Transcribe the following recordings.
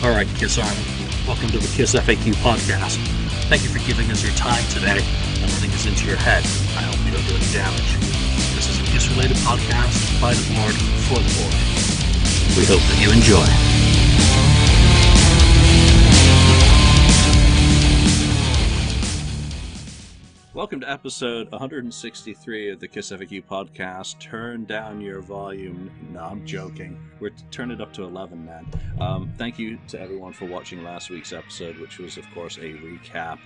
All right, Kiss Army, welcome to the KissFAQ Podcast. Thank you for giving us your time today and letting us into your head. I hope you don't do any damage. This is a Kiss-related podcast by the board for the board. We hope that you enjoy. Welcome to episode 163 of the KissFAQ Podcast. Turn down your volume. No, I'm joking. We're turn it up to 11, man. Thank you to everyone for watching last week's episode, which was, of course, a recap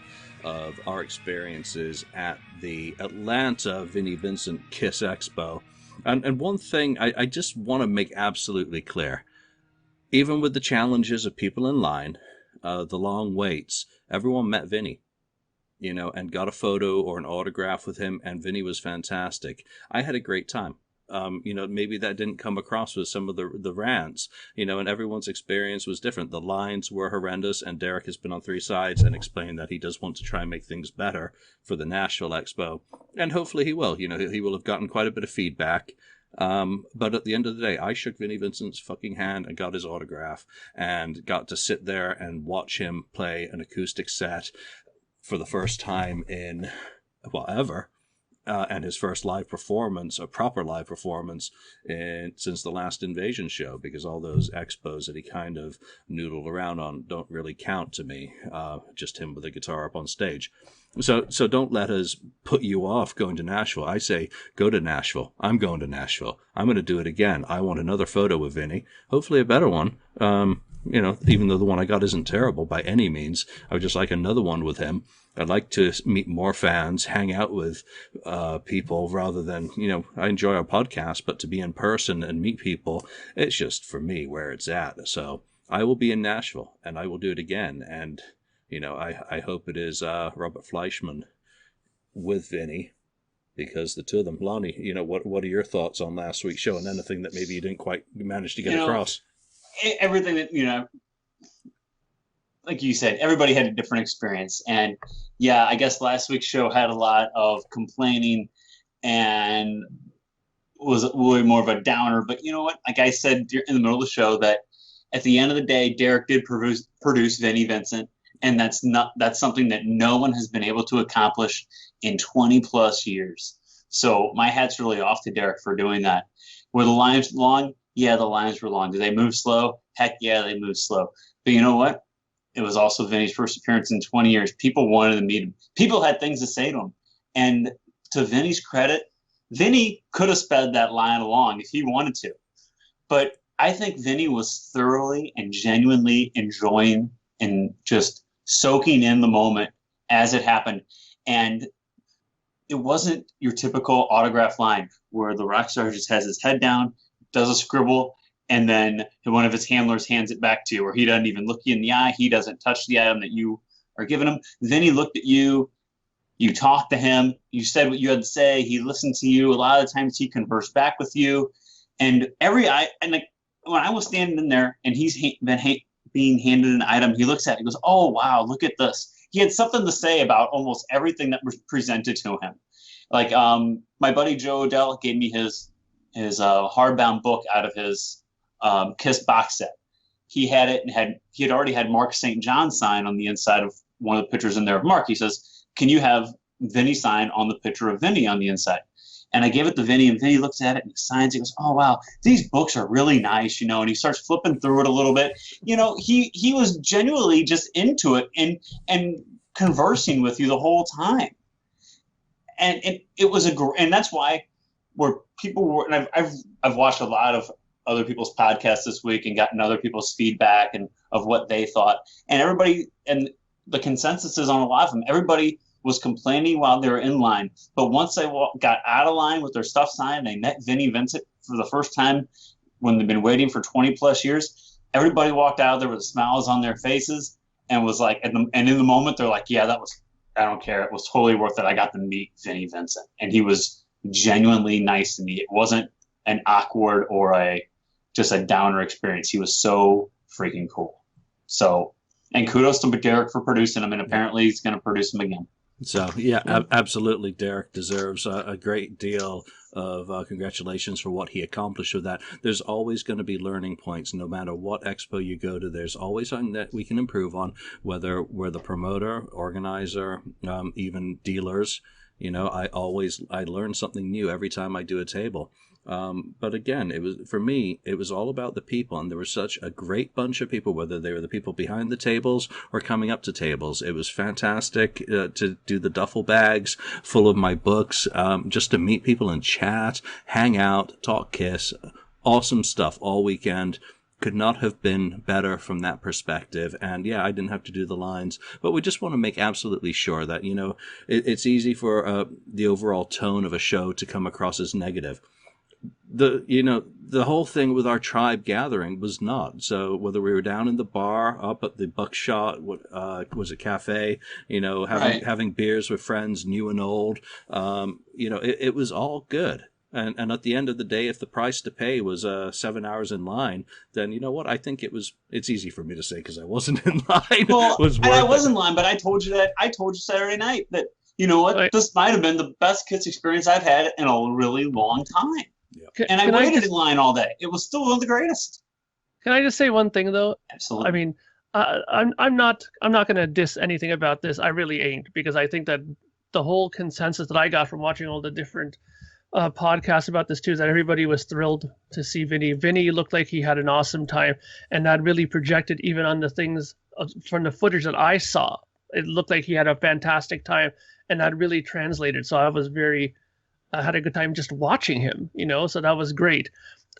of our experiences at the Atlanta Vinnie Vincent Kiss Expo. And one thing I just want to make absolutely clear. Even with the challenges of people in line, the long waits, everyone met Vinnie. And got a photo or an autograph with him, and Vinnie was fantastic. I had a great time. Maybe that didn't come across with some of the rants, and everyone's experience was different. The lines were horrendous, and Derek has been on three sides and explained that he does want to try and make things better for the Nashville Expo, and hopefully he will. He will have gotten quite a bit of feedback. But at the end of the day, I shook Vinnie Vincent's fucking hand and got his autograph and got to sit there and watch him play an acoustic set for the first time in, ever, and his first live performance, a proper live performance, since the last Invasion show, because all those expos that he kind of noodled around on don't really count to me, just him with a guitar up on stage. So don't let us put you off going to Nashville. I say, go to Nashville. I'm going to Nashville. I'm going to do it again. I want another photo with Vinnie, hopefully a better one. Even though the one I got isn't terrible by any means, I would just like another one with him. I'd like to meet more fans, hang out with people rather than, I enjoy our podcast, but to be in person and meet people, it's just for me where it's at. So I will be in Nashville and I will do it again. And, I hope it is Robert Fleischman with Vinnie, because the two of them, Lonnie, what are your thoughts on last week's show and anything that maybe you didn't quite manage to get across? Everything that, like you said, everybody had a different experience. And yeah, I guess last week's show had a lot of complaining and was way more of a downer. But you know what? Like I said in the middle of the show, that at the end of the day, Derek did produce Vinnie Vincent. And that's something that no one has been able to accomplish in 20 plus years. So my hat's really off to Derek for doing that. Were the lines long? Yeah, the lines were long. Did they move slow? Heck yeah, they moved slow. But you know what? It was also Vinnie's first appearance in 20 years. People wanted to meet him. People had things to say to him. And to Vinnie's credit, Vinnie could have sped that line along if he wanted to. But I think Vinnie was thoroughly and genuinely enjoying and just soaking in the moment as it happened. And it wasn't your typical autograph line where the rock star just has his head down, does a scribble, and then one of his handlers hands it back to you, or he doesn't even look you in the eye. He doesn't touch the item that you are giving him. Then he looked at you, you talked to him, you said what you had to say, he listened to you. A lot of the times he conversed back with you. And when I was standing in there and he's being handed an item, he looks at it, he goes, oh, wow, look at this. He had something to say about almost everything that was presented to him. Like my buddy Joe Odell gave me his hardbound book out of his Kiss box set. He had it and he had already had Mark St. John sign on the inside of one of the pictures in there of Mark. He says, can you have Vinnie sign on the picture of Vinnie on the inside? And I gave it to Vinnie, and Vinnie looks at it and he signs. He goes, oh, wow, these books are really nice, and he starts flipping through it a little bit. He was genuinely just into it and conversing with you the whole time. And it was and that's why where people were, and I've watched a lot of other people's podcasts this week and gotten other people's feedback and of what they thought. And everybody, and the consensus is on a lot of them, everybody was complaining while they were in line. But once they got out of line with their stuff signed, they met Vinnie Vincent for the first time when they've been waiting for 20 plus years. Everybody walked out of there with smiles on their faces and was like, and in the moment, they're like, yeah, I don't care. It was totally worth it. I got to meet Vinnie Vincent. And he was genuinely nice to me. It wasn't an awkward or just a downer experience. He was so freaking cool. So, and kudos to Derek for producing him. And apparently he's going to produce him again. So, yeah, absolutely. Derek deserves a great deal of congratulations for what he accomplished with that. There's always going to be learning points, no matter what expo you go to. There's always something that we can improve on, whether we're the promoter, organizer, even dealers. I learn something new every time I do a table. But again, for me, it was all about the people, and there was such a great bunch of people, whether they were the people behind the tables or coming up to tables. It was fantastic to do the duffel bags full of my books, just to meet people and chat, hang out, talk Kiss. Awesome stuff all weekend. Could not have been better from that perspective. And yeah, I didn't have to do the lines, but we just want to make absolutely sure that, it's easy for the overall tone of a show to come across as negative. The whole thing with our tribe gathering was not. So whether we were down in the bar, up at the Buckshot, was it cafe, having beers with friends, new and old, it was all good. And at the end of the day, if the price to pay was 7 hours in line, then you know what? I think it's easy for me to say because I wasn't in line. Well, and I was in line, but I told you Saturday night that, you know what, this might have been the best Kiss experience I've had in a really long time. Yeah. And I waited in line all day. It was still one of the greatest. Can I just say one thing though? Absolutely. I mean, I'm not going to diss anything about this. I really ain't, because I think that the whole consensus that I got from watching all the different podcasts about this too is that everybody was thrilled to see Vinnie. Vinnie looked like he had an awesome time, and that really projected even on the things from the footage that I saw. It looked like he had a fantastic time, and that really translated. So I had a good time just watching him, so that was great.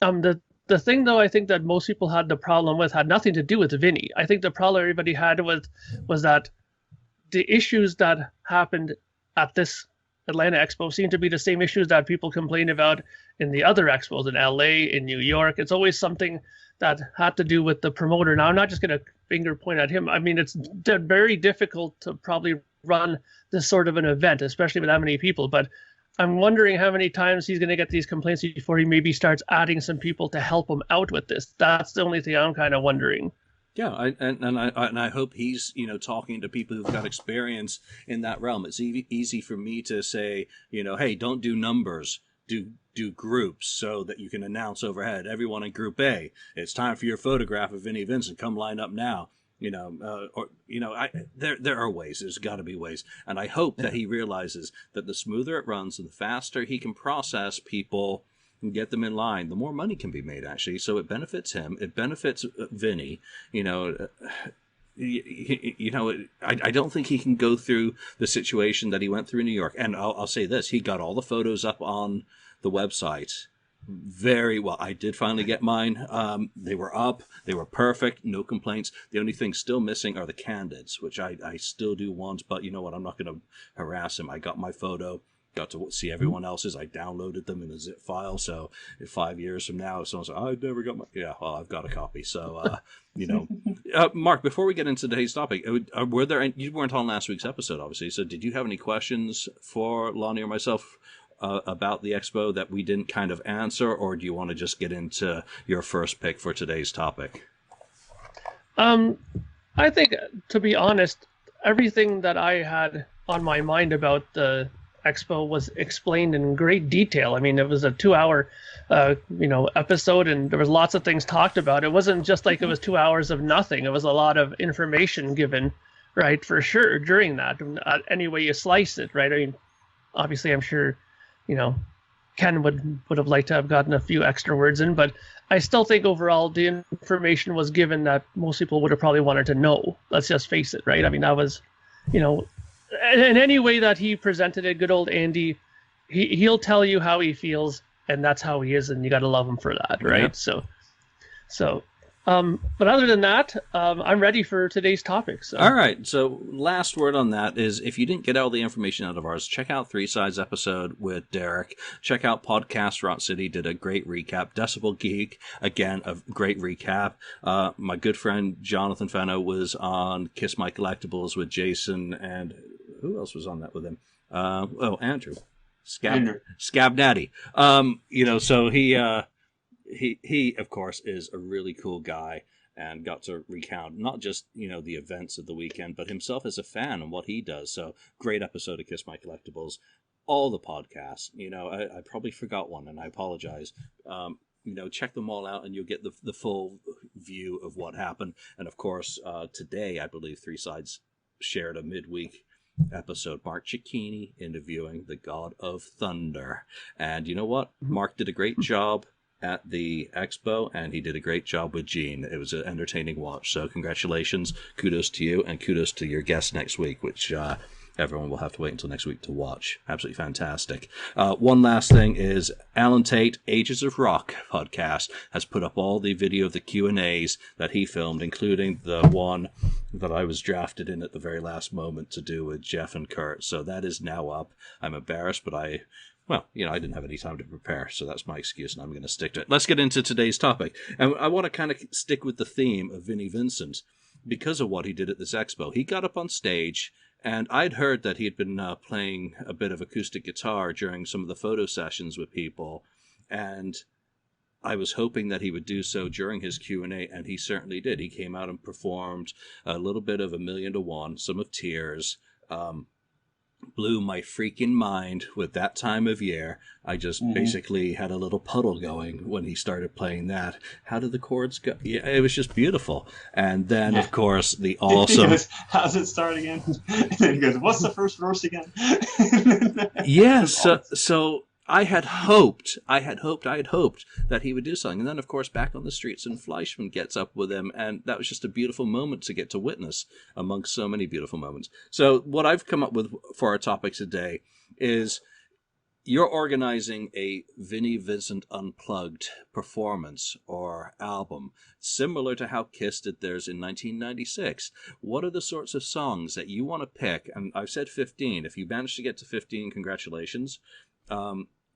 The thing, though, I think that most people had the problem with had nothing to do with Vinnie. I think the problem everybody had was that the issues that happened at this Atlanta Expo seem to be the same issues that people complain about in the other expos in LA, in New York. It's always something that had to do with the promoter. Now, I'm not just going to finger point at him. I mean, it's very difficult to probably run this sort of an event, especially with that many people, but I'm wondering how many times he's going to get these complaints before he maybe starts adding some people to help him out with this. That's the only thing I'm kind of wondering. Yeah, I hope he's talking to people who've got experience in that realm. It's easy for me to say, hey, don't do numbers, do groups, so that you can announce overhead, everyone in Group A, it's time for your photograph of Vinnie Vincent. Come line up now. There are ways. There's got to be ways, and I hope that he realizes that the smoother it runs and the faster he can process people and get them in line, the more money can be made, actually. So it benefits him. It benefits Vinnie. I don't think he can go through the situation that he went through in New York. And I'll say this: he got all the photos up on the website very well. I did finally get mine. They were up. They were perfect. No complaints. The only thing still missing are the candids, which I still do want. But you know what? I'm not going to harass him. I got my photo. Got to see everyone else's. I downloaded them in a zip file. So if 5 years from now, if someone says, I never got my... Yeah, well, I've got a copy. So, Mark, before we get into today's topic, were there... You weren't on last week's episode, obviously. So did you have any questions for Lonnie or myself about the expo that we didn't kind of answer, or do you want to just get into your first pick for today's topic? I think, to be honest, everything that I had on my mind about the Expo was explained in great detail. I mean, it was a 2-hour, episode, and there was lots of things talked about. It wasn't just like it was 2 hours of nothing. It was a lot of information given, right, for sure, during that, any way you slice it, right? I mean, obviously, I'm sure, Ken would have liked to have gotten a few extra words in, but I still think overall the information was given that most people would have probably wanted to know. Let's just face it, right? I mean, that was, in any way that he presented it, good old Andy, he'll tell you how he feels, and that's how he is, and you got to love him for that, right? Yeah. So, but other than that, I'm ready for today's topic. So. All right. So last word on that is, if you didn't get all the information out of ours, check out Three Sides episode with Derek. Check out Podcast Rock City, did a great recap. Decibel Geek, again, a great recap. My good friend Jonathan Fenno was on Kiss My Collectibles with Jason, and who else was on that with him? Andrew. Scabnatty. So he of course is a really cool guy, and got to recount not just, the events of the weekend, but himself as a fan and what he does. So great episode of Kiss My Collectibles. All the podcasts, I probably forgot one, and I apologize. Check them all out and you'll get the full view of what happened. And of course, today, I believe Three Sides shared a midweek episode, Mark Cicchini interviewing the God of Thunder. And you know what? Mark did a great job at the Expo, and he did a great job with Gene. It was an entertaining watch. So congratulations, kudos to you, and kudos to your guest next week, which everyone will have to wait until next week to watch. Absolutely fantastic. One last thing is Alan Tate, Ages of Rock podcast, has put up all the video of the Q&As that he filmed, including the one that I was drafted in at the very last moment to do with Jeff and Kurt. So that is now up. I'm embarrassed, but I didn't have any time to prepare, so that's my excuse, and I'm going to stick to it. Let's get into today's topic. And I want to kind of stick with the theme of Vinnie Vincent because of what he did at this expo. He got up on stage, and I'd heard that he had been playing a bit of acoustic guitar during some of the photo sessions with people, and I was hoping that he would do so during his Q&A, and he certainly did. He came out and performed a little bit of 1,000,000 to 1, some of Tears, blew my freaking mind with That Time of Year. I just basically had a little puddle going when he started playing that. How did the chords go? Yeah, it was just beautiful. And then, of course, the awesome... Goes, how's it start again? And then he goes, what's the first verse again? Yeah, so I had hoped that he would do something. And then, of course, back on the streets, and Fleischman gets up with him, and that was just a beautiful moment to get to witness amongst so many beautiful moments. So what I've come up with for our topic today is you're organizing a Vinnie Vincent Unplugged performance or album, similar to how Kiss did theirs in 1996. What are the sorts of songs that you want to pick? And I've said 15. If you manage to get to 15, congratulations.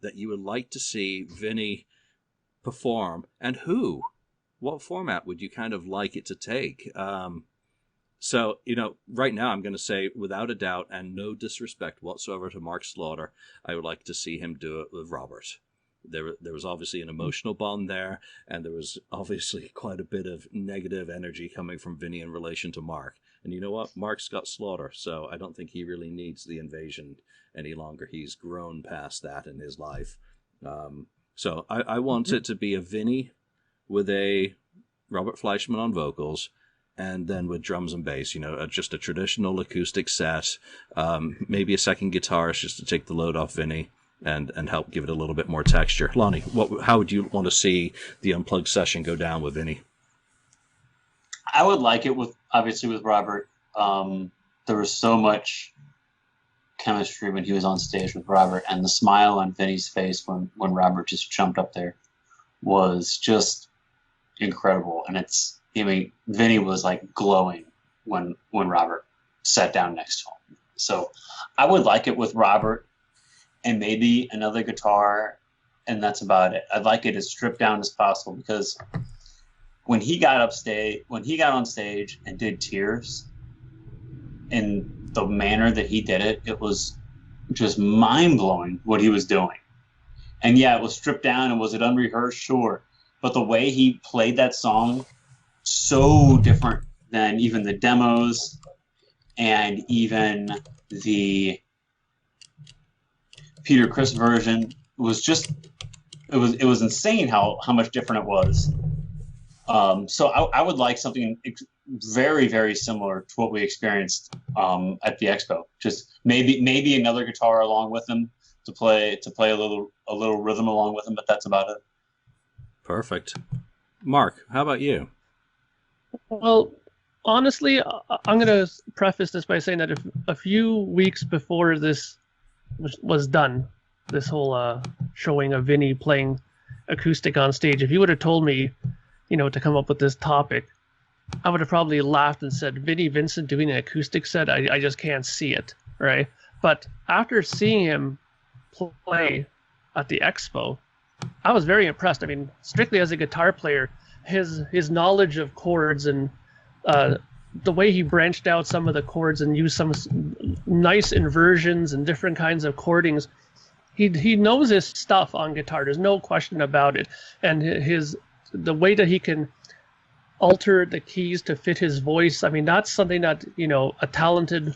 That you would like to see Vinnie perform, and who? What format would you kind of like it to take? So, right now I'm going to say, without a doubt, and no disrespect whatsoever to Mark Slaughter, I would like to see him do it with Robert. There was obviously an emotional bond there, and there was obviously quite a bit of negative energy coming from Vinnie in relation to Mark. And you know what? Mark's got Slaughter, so I don't think he really needs the invasion any longer. He's grown past that in his life. So I want it to be a Vinnie with a Robert Fleischman on vocals, and then with drums and bass, just a traditional acoustic set, maybe a second guitarist just to take the load off Vinnie and help give it a little bit more texture. Lonnie, how would you want to see the Unplugged session go down with Vinnie? I would like it with Robert. There was so much chemistry when he was on stage with Robert, and the smile on Vinnie's face when Robert just jumped up there was just incredible. And Vinnie was like glowing when Robert sat down next to him. So I would like it with Robert and maybe another guitar, and that's about it. I'd like it as stripped down as possible, because when he got on stage and did Tears, in the manner that he did it, it was just mind-blowing what he was doing. And yeah, it was stripped down, and was it unrehearsed? Sure. But the way he played that song, so different than even the demos and even the Peter Criss version, was just, it was insane how much different it was. So I would like something very, very similar to what we experienced at the Expo. Just maybe another guitar along with him to play a little rhythm along with him, but that's about it. Perfect. Mark, how about you? Well, honestly, I'm going to preface this by saying that if a few weeks before this was done, this whole showing of Vinnie playing acoustic on stage, if you would have told me, to come up with this topic, I would have probably laughed and said, Vinnie Vincent doing an acoustic set, I just can't see it, right? But after seeing him play at the Expo, I was very impressed. I mean, strictly as a guitar player, his knowledge of chords and the way he branched out some of the chords and used some nice inversions and different kinds of chordings, he knows his stuff on guitar. There's no question about it. And the way that he can alter the keys to fit his voice. I mean, that's something that, a talented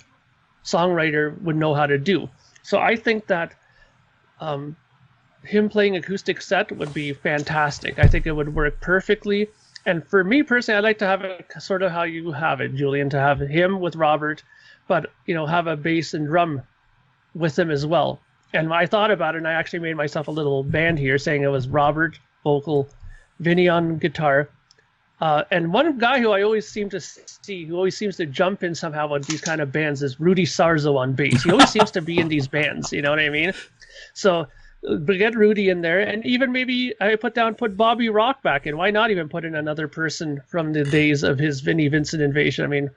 songwriter would know how to do. So I think that him playing acoustic set would be fantastic. I think it would work perfectly. And for me personally, I'd like to have it sort of how you have it, Julian, to have him with Robert, but, have a bass and drum with him as well. And I thought about it, and I actually made myself a little band here saying it was Robert, vocal, Vinnie on guitar. And one guy who I always seem to see, who always seems to jump in somehow on these kind of bands, is Rudy Sarzo on bass. He always seems to be in these bands, you know what I mean? So we get Rudy in there, and even maybe I put Bobby Rock back in. Why not even put in another person from the days of his Vinnie Vincent invasion? I mean,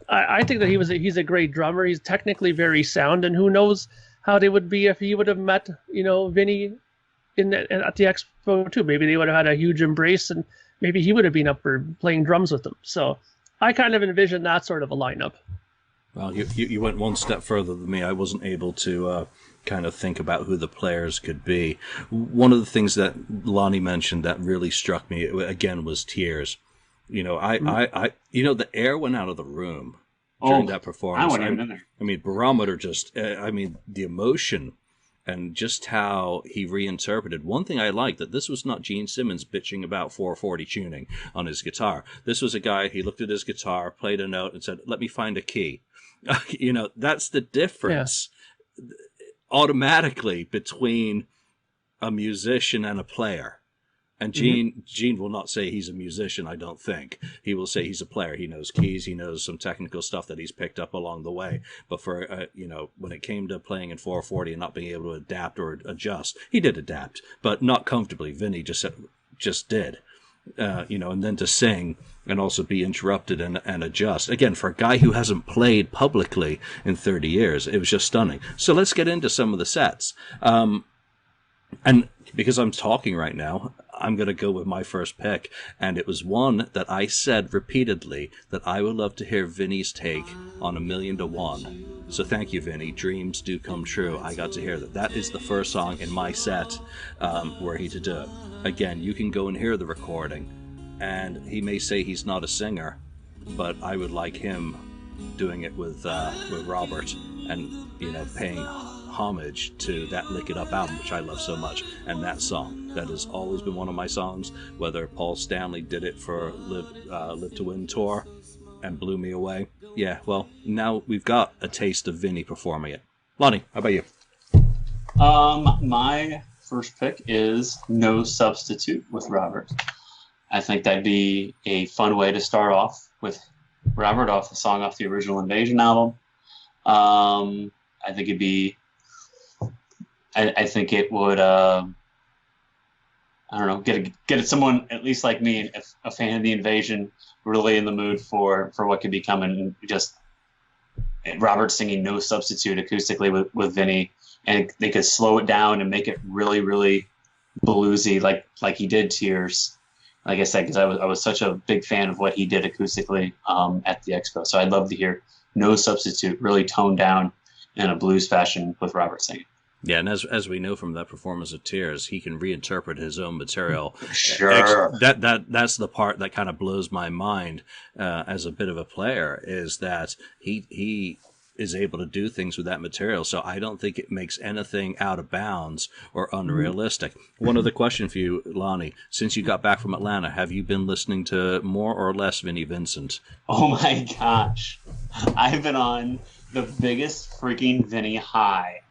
I think that he's a great drummer. He's technically very sound, and who knows how they would be if he would have met, Vinnie at the Expo too. Maybe they would have had a huge embrace, and maybe he would have been up for playing drums with them. So I kind of envision that sort of a lineup. Well, you went one step further than me. I wasn't able to kind of think about who the players could be. One of the things that Lonnie mentioned that really struck me again was tears. The air went out of the room during that performance. I wasn't even in there. I mean, Barometer just, the emotion and just how he reinterpreted. One thing I liked, that this was not Gene Simmons bitching about 440 tuning on his guitar. This was a guy, he looked at his guitar, played a note, and said, let me find a key. That's the difference automatically between a musician and a player. And Gene will not say he's a musician, I don't think. He will say he's a player. He knows keys. He knows some technical stuff that he's picked up along the way. But for, when it came to playing in 440 and not being able to adapt or adjust, he did adapt, but not comfortably. Vinnie just did. And then to sing and also be interrupted and adjust. Again, for a guy who hasn't played publicly in 30 years, it was just stunning. So let's get into some of the sets. And because I'm talking right now, I'm going to go with my first pick. And it was one that I said repeatedly that I would love to hear Vinnie's take on 1,000,000 to 1. So thank you, Vinnie. Dreams do come true. I got to hear that. That is the first song in my set where he did it. Again, you can go and hear the recording. And he may say he's not a singer, but I would like him doing it with Robert and, paying homage to that Lick It Up album, which I love so much, and that song. That has always been one of my songs, whether Paul Stanley did it for Live to Win tour and blew me away. Yeah, well, now we've got a taste of Vinnie performing it. Lonnie, how about you? My first pick is No Substitute with Robert. I think that'd be a fun way to start off with Robert off the song off the original Invasion album. I think it'd be I think it would, I don't know, get someone at least like me, a fan of the Invasion, really in the mood for what could be coming. Just Robert singing No Substitute acoustically with Vinnie, and they could slow it down and make it really, really bluesy, like he did Tears. Like I said, because I was such a big fan of what he did acoustically at the Expo. So I'd love to hear No Substitute really toned down in a blues fashion with Robert singing. Yeah, and as we know from that performance of Tears, he can reinterpret his own material. Sure. That's the part that kind of blows my mind as a bit of a player, is that he is able to do things with that material. So I don't think it makes anything out of bounds or unrealistic. One other question for you, Lonnie. Since you got back from Atlanta, have you been listening to more or less Vinnie Vincent? Oh my gosh. I've been on the biggest freaking Vinnie high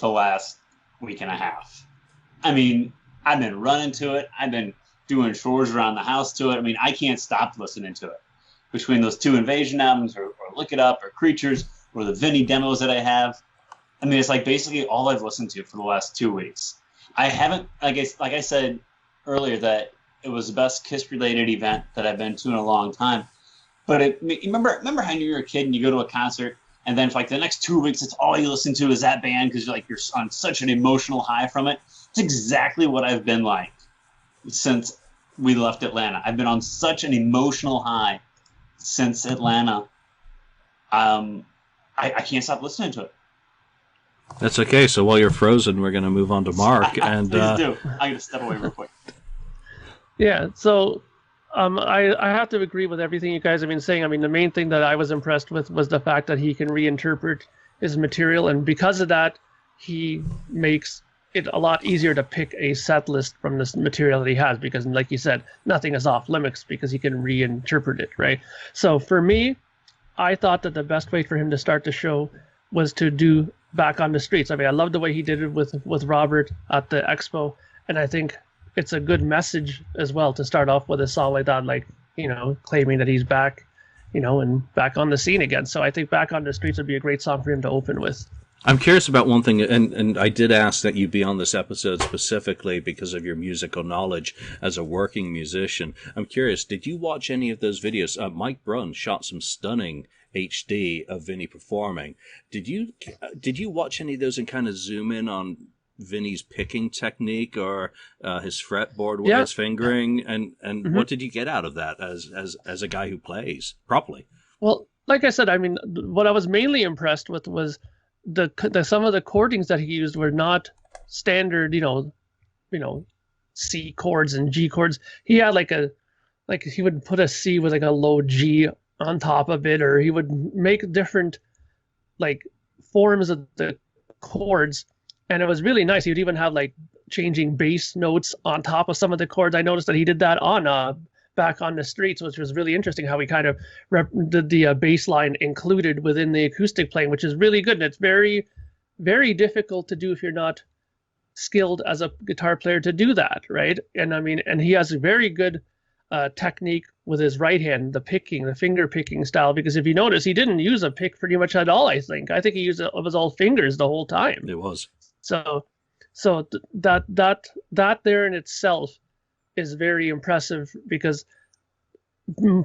the last week and a half. I mean, I've been running to it. I've been doing chores around the house to it. I mean, I can't stop listening to it. Between those two Invasion albums or Look It Up or Creatures or the Vinnie demos that I have. I mean, it's like basically all I've listened to for the last 2 weeks. I haven't, like I said earlier, that it was the best Kiss-related event that I've been to in a long time. But remember how you were a kid and you go to a concert, and then for like the next 2 weeks, it's all you listen to is that band because you're on such an emotional high from it. It's exactly what I've been like since we left Atlanta. I've been on such an emotional high since Atlanta. I can't stop listening to it. That's okay. So while you're frozen, we're going to move on to Mark. And Please do. I'm going to step away real quick. Yeah. So I have to agree with everything you guys have been saying. I mean, the main thing that I was impressed with was the fact that he can reinterpret his material, and because of that, he makes it a lot easier to pick a set list from this material that he has, because like you said, nothing is off limits because he can reinterpret it, right? So for me, I thought that the best way for him to start the show was to do Back on the Streets. I mean, I love the way he did it with Robert at the Expo, and I think it's a good message as well to start off with a song like that, like, you know, claiming that he's back, you know, and back on the scene again. So I think Back on the Streets would be a great song for him to open with. I'm curious about one thing, and I did ask that you be on this episode specifically because of your musical knowledge as a working musician. I'm curious, did you watch any of those videos? Mike Brunn shot some stunning HD of Vinnie performing. Did you watch any of those and kind of zoom in on Vinnie's picking technique or his fretboard with his fingering, and what did you get out of that as a guy who plays properly? Well, like I said, I mean, what I was mainly impressed with was the some of the chordings that he used were not standard, you know, C chords and G chords. He had like he would put a C with like a low G on top of it, or he would make different like forms of the chords, and it was really nice. He would even have like changing bass notes on top of some of the chords. I noticed that he did that on Back on the Streets, which was really interesting, how he kind of did the bass line included within the acoustic playing, which is really good. And it's very, very difficult to do if you're not skilled as a guitar player to do that, right? And I mean, and he has a very good technique with his right hand, the picking, the finger picking style, because if you notice, he didn't use a pick pretty much at all, I think. I think he used it of his all fingers the whole time. It was. So that there in itself is very impressive, because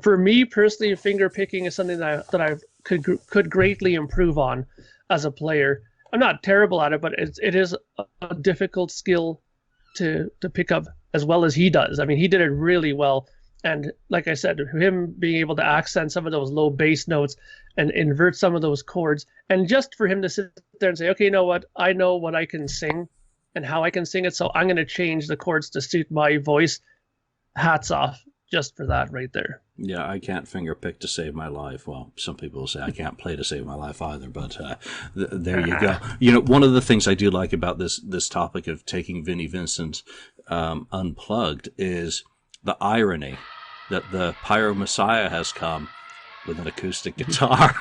for me personally, finger picking is something that I could greatly improve on as a player. I'm not terrible at it, but it is a difficult skill to pick up as well as he does. I mean, he did it really well. And like I said, him being able to accent some of those low bass notes and invert some of those chords, and just for him to sit there and say, okay, you know what? I know what I can sing and how I can sing it, so I'm going to change the chords to suit my voice. Hats off just for that right there. Yeah, I can't finger pick to save my life. Well, some people will say I can't play to save my life either, but there you go. You know, one of the things I do like about this topic of taking Vinnie Vincent unplugged is the irony that the pyro-messiah has come with an acoustic guitar.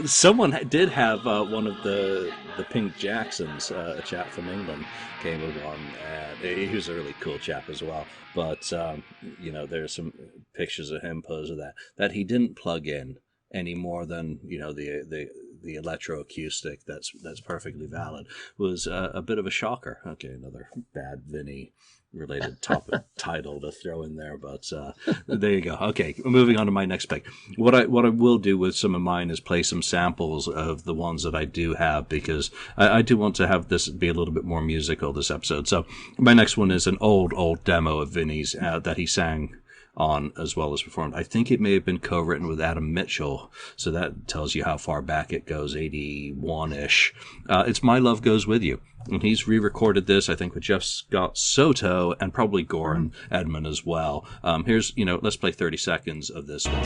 Someone did have one of the Pink Jacksons, a chap from England, came with one, and he was a really cool chap as well. But there's some pictures of him posing that he didn't plug in any more than the electroacoustic. That's perfectly valid. Was a bit of a shocker. Okay, another bad Vinnie related title to throw in there, but there you go. Okay, moving on to my next pick. What I will do with some of mine is play some samples of the ones that I do have, because I do want to have this be a little bit more musical this episode. So my next one is an old demo of Vinnie's that he sang on as well as performed. I think it may have been co-written with Adam Mitchell, so that tells you how far back it goes, 81-ish. It's My Love Goes With You, and he's re-recorded this, I think, with Jeff Scott Soto and probably Goran Edman as well. Here's, let's play 30 seconds of this one.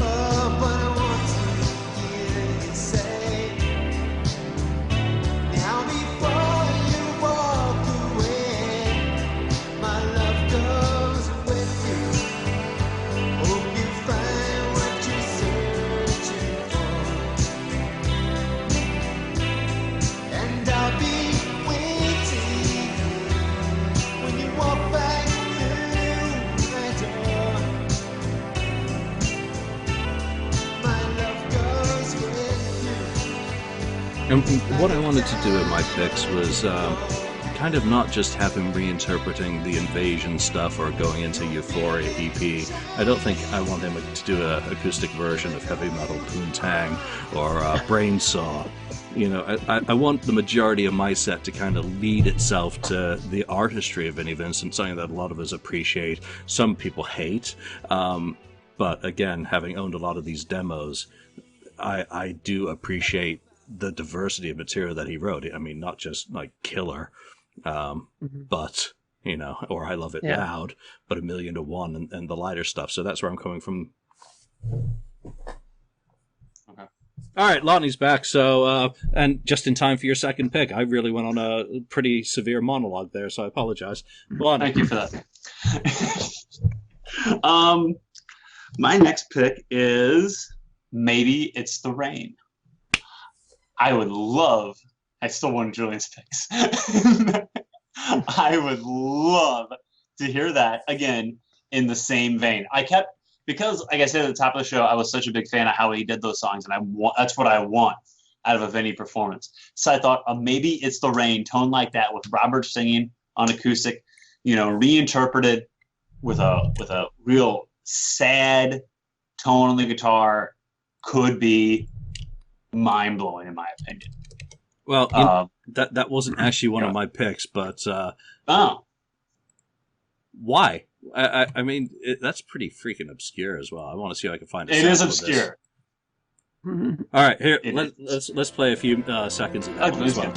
And what I wanted to do in my picks was kind of not just have him reinterpreting the Invasion stuff or going into Euphoria EP. I don't think I want him to do an acoustic version of heavy metal Poontang or Brainsaw. I want the majority of my set to kind of lead itself to the artistry of Vinnie Vincent, something that a lot of us appreciate, some people hate. But again, having owned a lot of these demos, I do appreciate the diversity of material that he wrote. I mean, not just like killer, but you know, or I love it loud, but 1,000,000 to 1 and the lighter stuff. So that's where I'm coming from. Okay. All right, Lonnie's back. So, and just in time for your second pick. I really went on a pretty severe monologue there, so I apologize. Lonnie. Thank you for that. My next pick is Maybe It's the Rain. I still want Julian's picks. I would love to hear that again in the same vein. Because, like I said at the top of the show, I was such a big fan of how he did those songs, and that's what I want out of a Vinnie performance. So I thought, Maybe It's the Rain, tone like that, with Robert singing on acoustic, you know, reinterpreted with a real sad tone on the guitar, could be mind blowing in my opinion. Well, that wasn't actually one of my picks, but why? I mean, that's pretty freaking obscure as well. I want to see if I can find a sample. It is obscure. All right, here let's play a few seconds of that one as well.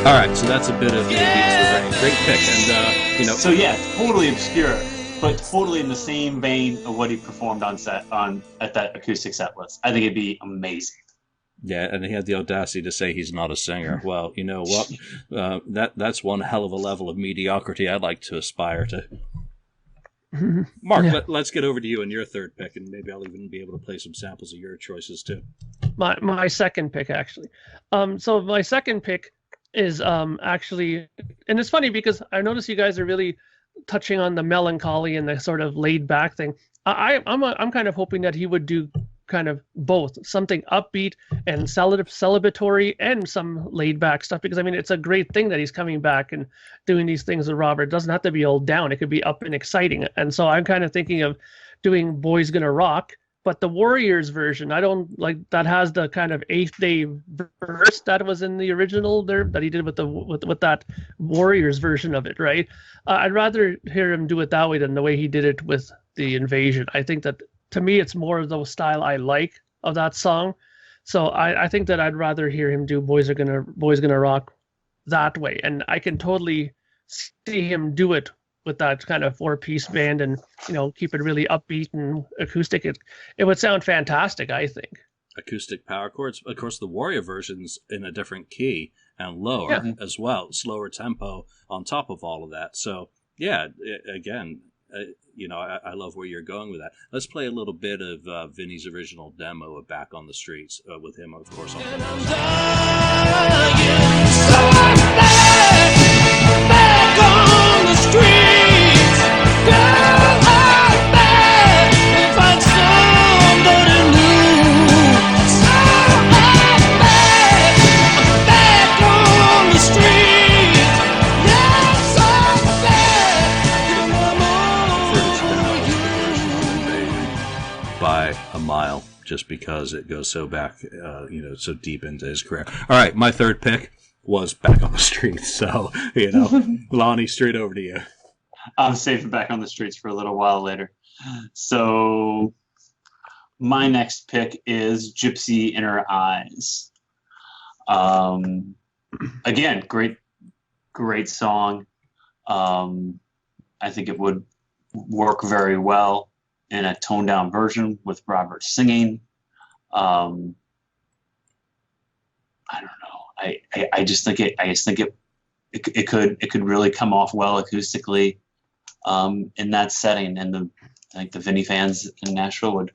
All right, so that's a bit of Maybe It's the Rain. Great pick, and you know. So yeah, totally obscure, but totally in the same vein of what he performed at that acoustic set list. I think it'd be amazing. Yeah, and he had the audacity to say he's not a singer. Well, you know what? That's one hell of a level of mediocrity I'd like to aspire to. Mark, let's get over to you and your third pick, and maybe I'll even be able to play some samples of your choices too. My second pick, actually. So my second pick is actually, and it's funny because I notice you guys are really touching on the melancholy and the sort of laid back thing. I'm kind of hoping that he would do kind of both, something upbeat and celebratory and some laid back stuff, because I mean it's a great thing that he's coming back and doing these things with Robert. It doesn't have to be all down, it could be up and exciting. And so I'm kind of thinking of doing Boys Gonna Rock, but the Warriors version. I don't like that has the kind of 8th Day verse that was in the original there that he did with that Warriors version of it, right? I'd rather hear him do it that way than the way he did it with the Invasion. I think that to me it's more of the style I like of that song. So I think that I'd rather hear him do Boys Gonna Rock that way, and I can totally see him do it with that kind of 4-piece band and, you know, keep it really upbeat and acoustic. It would sound fantastic, I think. Acoustic power chords. Of course, the Warrior version's in a different key and lower as well, slower tempo on top of all of that. So, yeah, again, you know, I love where you're going with that. Let's play a little bit of Vinnie's original demo of Back on the Streets with him, of course, on back on the streets, girl, I'm back to find somebody new. So I'm back on the streets. Yes, I'm back. By a mile, just because it goes so back, you know, so deep into his career. All right, my third pick was Back on the Streets. So, you know, Lonnie, straight over to you. I'm saving Back on the Streets for a little while later. So my next pick is Gypsy in Her Eyes. Again, great song. I think it would work very well in a toned down version with Robert singing. I don't know. I just think it could really come off well acoustically in that setting, and I think the Vinnie fans in Nashville would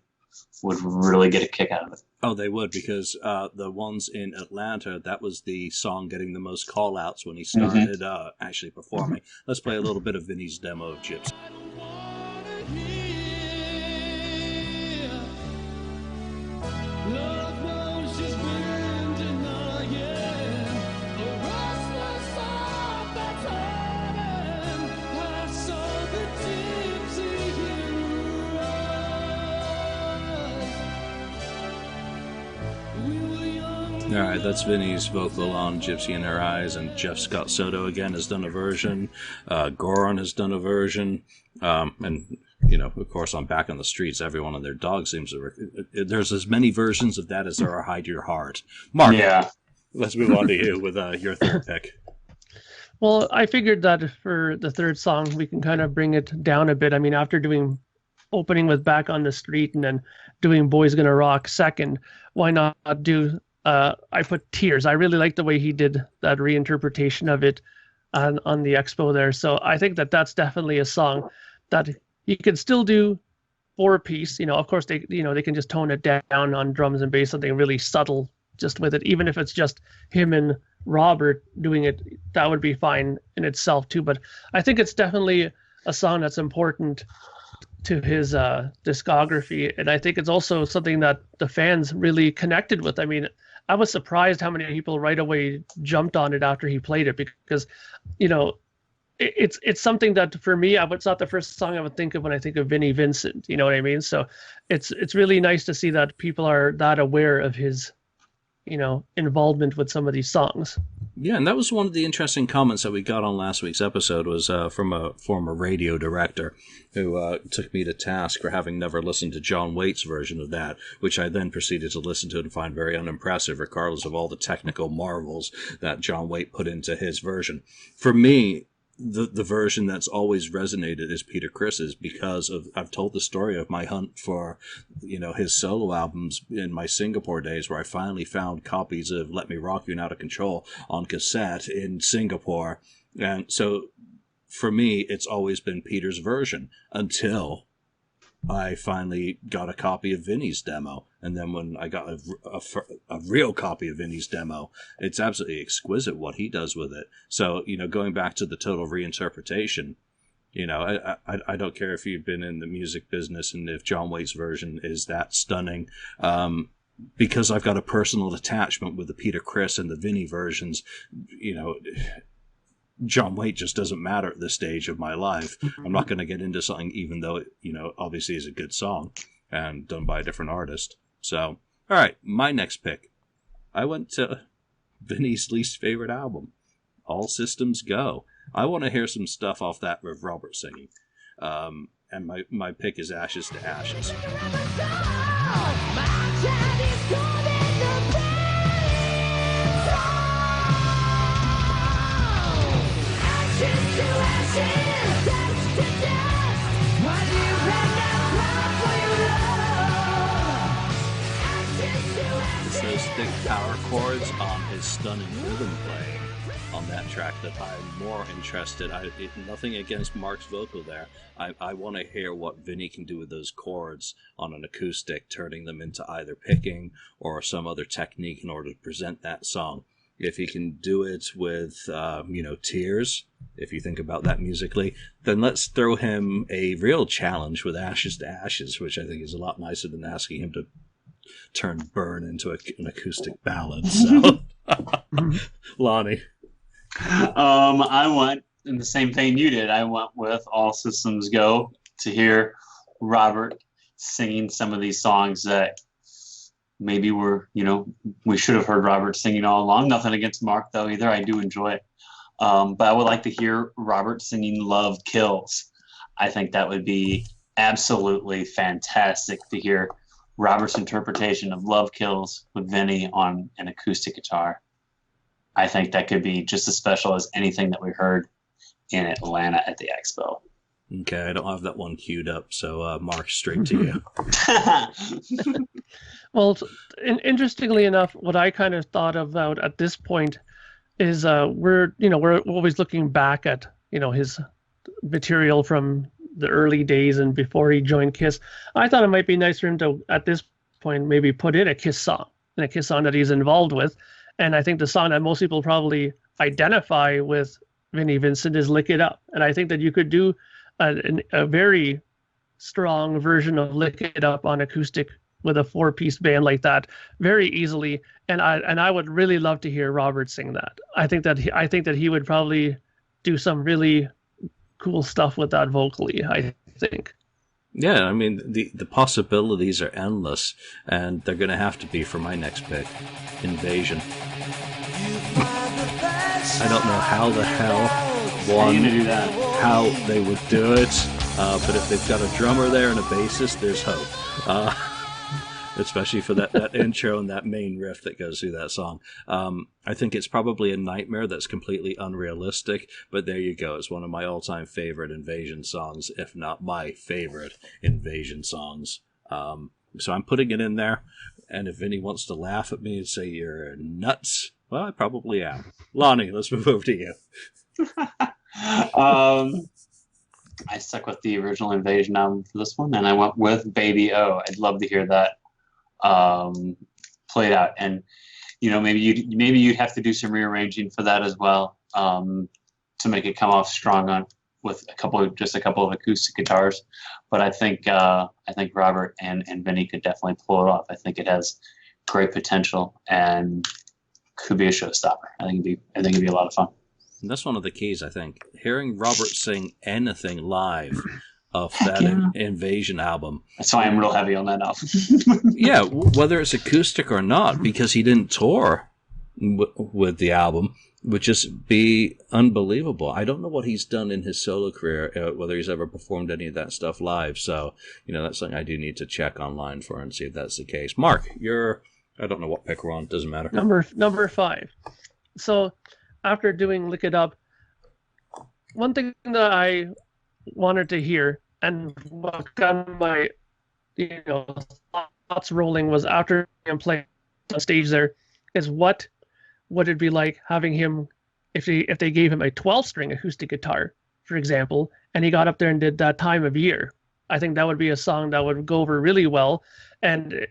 really get a kick out of it. Oh, they would, because the ones in Atlanta, that was the song getting the most call outs when he started actually performing. Let's play a little bit of Vinnie's demo of Gypsy. Lord knows she's been denied. All right, that's Vinny's vocal on Gypsy in Her Eyes, and Jeff Scott Soto again has done a version. Goron has done a version. And, you know, of course, on Back on the Streets, everyone and their dog seems to... There's as many versions of that as there are Hide Your Heart. Mark, let's move on to you with your third pick. Well, I figured that for the third song, we can kind of bring it down a bit. I mean, after doing opening with Back on the Street and then doing Boys Gonna Rock second, why not do... I put Tears. I really like the way he did that reinterpretation of it on the Expo there. So I think that that's definitely a song that he could still do 4-piece. You know, of course they can just tone it down on drums and bass, something really subtle just with it. Even if it's just him and Robert doing it, that would be fine in itself too. But I think it's definitely a song that's important to his discography, and I think it's also something that the fans really connected with. I mean, I was surprised how many people right away jumped on it after he played it, because, you know, it's something that for me, it's not the first song I would think of when I think of Vinnie Vincent. You know what I mean? So it's really nice to see that people are that aware of his, you know, involvement with some of these songs. Yeah, and that was one of the interesting comments that we got on last week's episode, was from a former radio director who took me to task for having never listened to John Waite's version of that, which I then proceeded to listen to and find very unimpressive, regardless of all the technical marvels that John Waite put into his version. For me, the version that's always resonated is Peter Criss's, because I've told the story of my hunt for, you know, his solo albums in my Singapore days, where I finally found copies of Let Me Rock You and Out of Control on cassette in Singapore. And so for me, it's always been Peter's version until I finally got a copy of Vinny's demo. And then when I got a real copy of Vinny's demo, it's absolutely exquisite what he does with it. So, you know, going back to the total reinterpretation, you know, I don't care if you've been in the music business and if John Waite's version is that stunning. Because I've got a personal attachment with the Peter Criss and the Vinny versions, you know, John Waite just doesn't matter at this stage of my life. I'm not going to get into something, even though it, you know, obviously is a good song and done by a different artist. So, all right, my next pick. I went to Vinny's least favorite album, All Systems Go. I want to hear some stuff off that with Robert singing. And my pick is Ashes to Ashes. It's those thick power chords on his stunning rhythm playing on that track that I'm more interested. Nothing against Mark's vocal there. I want to hear what Vinny can do with those chords on an acoustic, turning them into either picking or some other technique in order to present that song. If he can do it with, you know, Tears, if you think about that musically, then let's throw him a real challenge with Ashes to Ashes, which I think is a lot nicer than asking him to turn Burn into an acoustic ballad. So, Lonnie. I went in the same vein you did. I went with All Systems Go to hear Robert singing some of these songs that maybe we should have heard Robert singing all along. Nothing against Mark, though, either. I do enjoy it. But I would like to hear Robert singing Love Kills. I think that would be absolutely fantastic to hear Robert's interpretation of Love Kills with Vinny on an acoustic guitar. I think that could be just as special as anything that we heard in Atlanta at the Expo. Okay, I don't have that one queued up, so Mark, straight to you. Well, interestingly enough, what I kind of thought about at this point is we're always looking back at, you know, his material from the early days and before he joined Kiss. I thought it might be nice for him to, at this point, maybe put in a Kiss song that he's involved with. And I think the song that most people probably identify with Vinnie Vincent is Lick It Up. And I think that you could do a very strong version of Lick It Up on acoustic with a 4-piece band like that very easily. And I would really love to hear Robert sing that. I think that he would probably do some really cool stuff with that vocally, I think. Yeah, I mean, the possibilities are endless, and they're going to have to be for my next pick, Invasion. I don't know how the hell, how they would do it, but if they've got a drummer there and a bassist, there's hope. Especially for that intro and that main riff that goes through that song. I think it's probably a nightmare that's completely unrealistic, but there you go. It's one of my all-time favorite Invasion songs, if not my favorite Invasion songs. So I'm putting it in there, and if Vinny wants to laugh at me and say you're nuts, well, I probably am. Lonnie, let's move over to you. I stuck with the original Invasion album for this one, and I went with Baby O. I'd love to hear that played out, and maybe you'd have to do some rearranging for that as well, to make it come off strong with a couple of acoustic guitars. But I think Robert and Vinny could definitely pull it off. I think it has great potential and could be a showstopper. I think it'd be a lot of fun. And that's one of the keys, I think. Hearing Robert sing anything live of that Invasion album. That's why I'm real heavy on that album. Yeah, whether it's acoustic or not, because he didn't tour with the album, would just be unbelievable. I don't know what he's done in his solo career, whether he's ever performed any of that stuff live. So, that's something I do need to check online for and see if that's the case. Mark, I don't know what pick we're on. Doesn't matter. Number 5. So, after doing Lick It Up, one thing that I wanted to hear and what got my thoughts rolling was after him playing on stage there, is what would it be like having him if they gave him a 12-string acoustic guitar, for example, and he got up there and did That Time of Year. I think that would be a song that would go over really well, and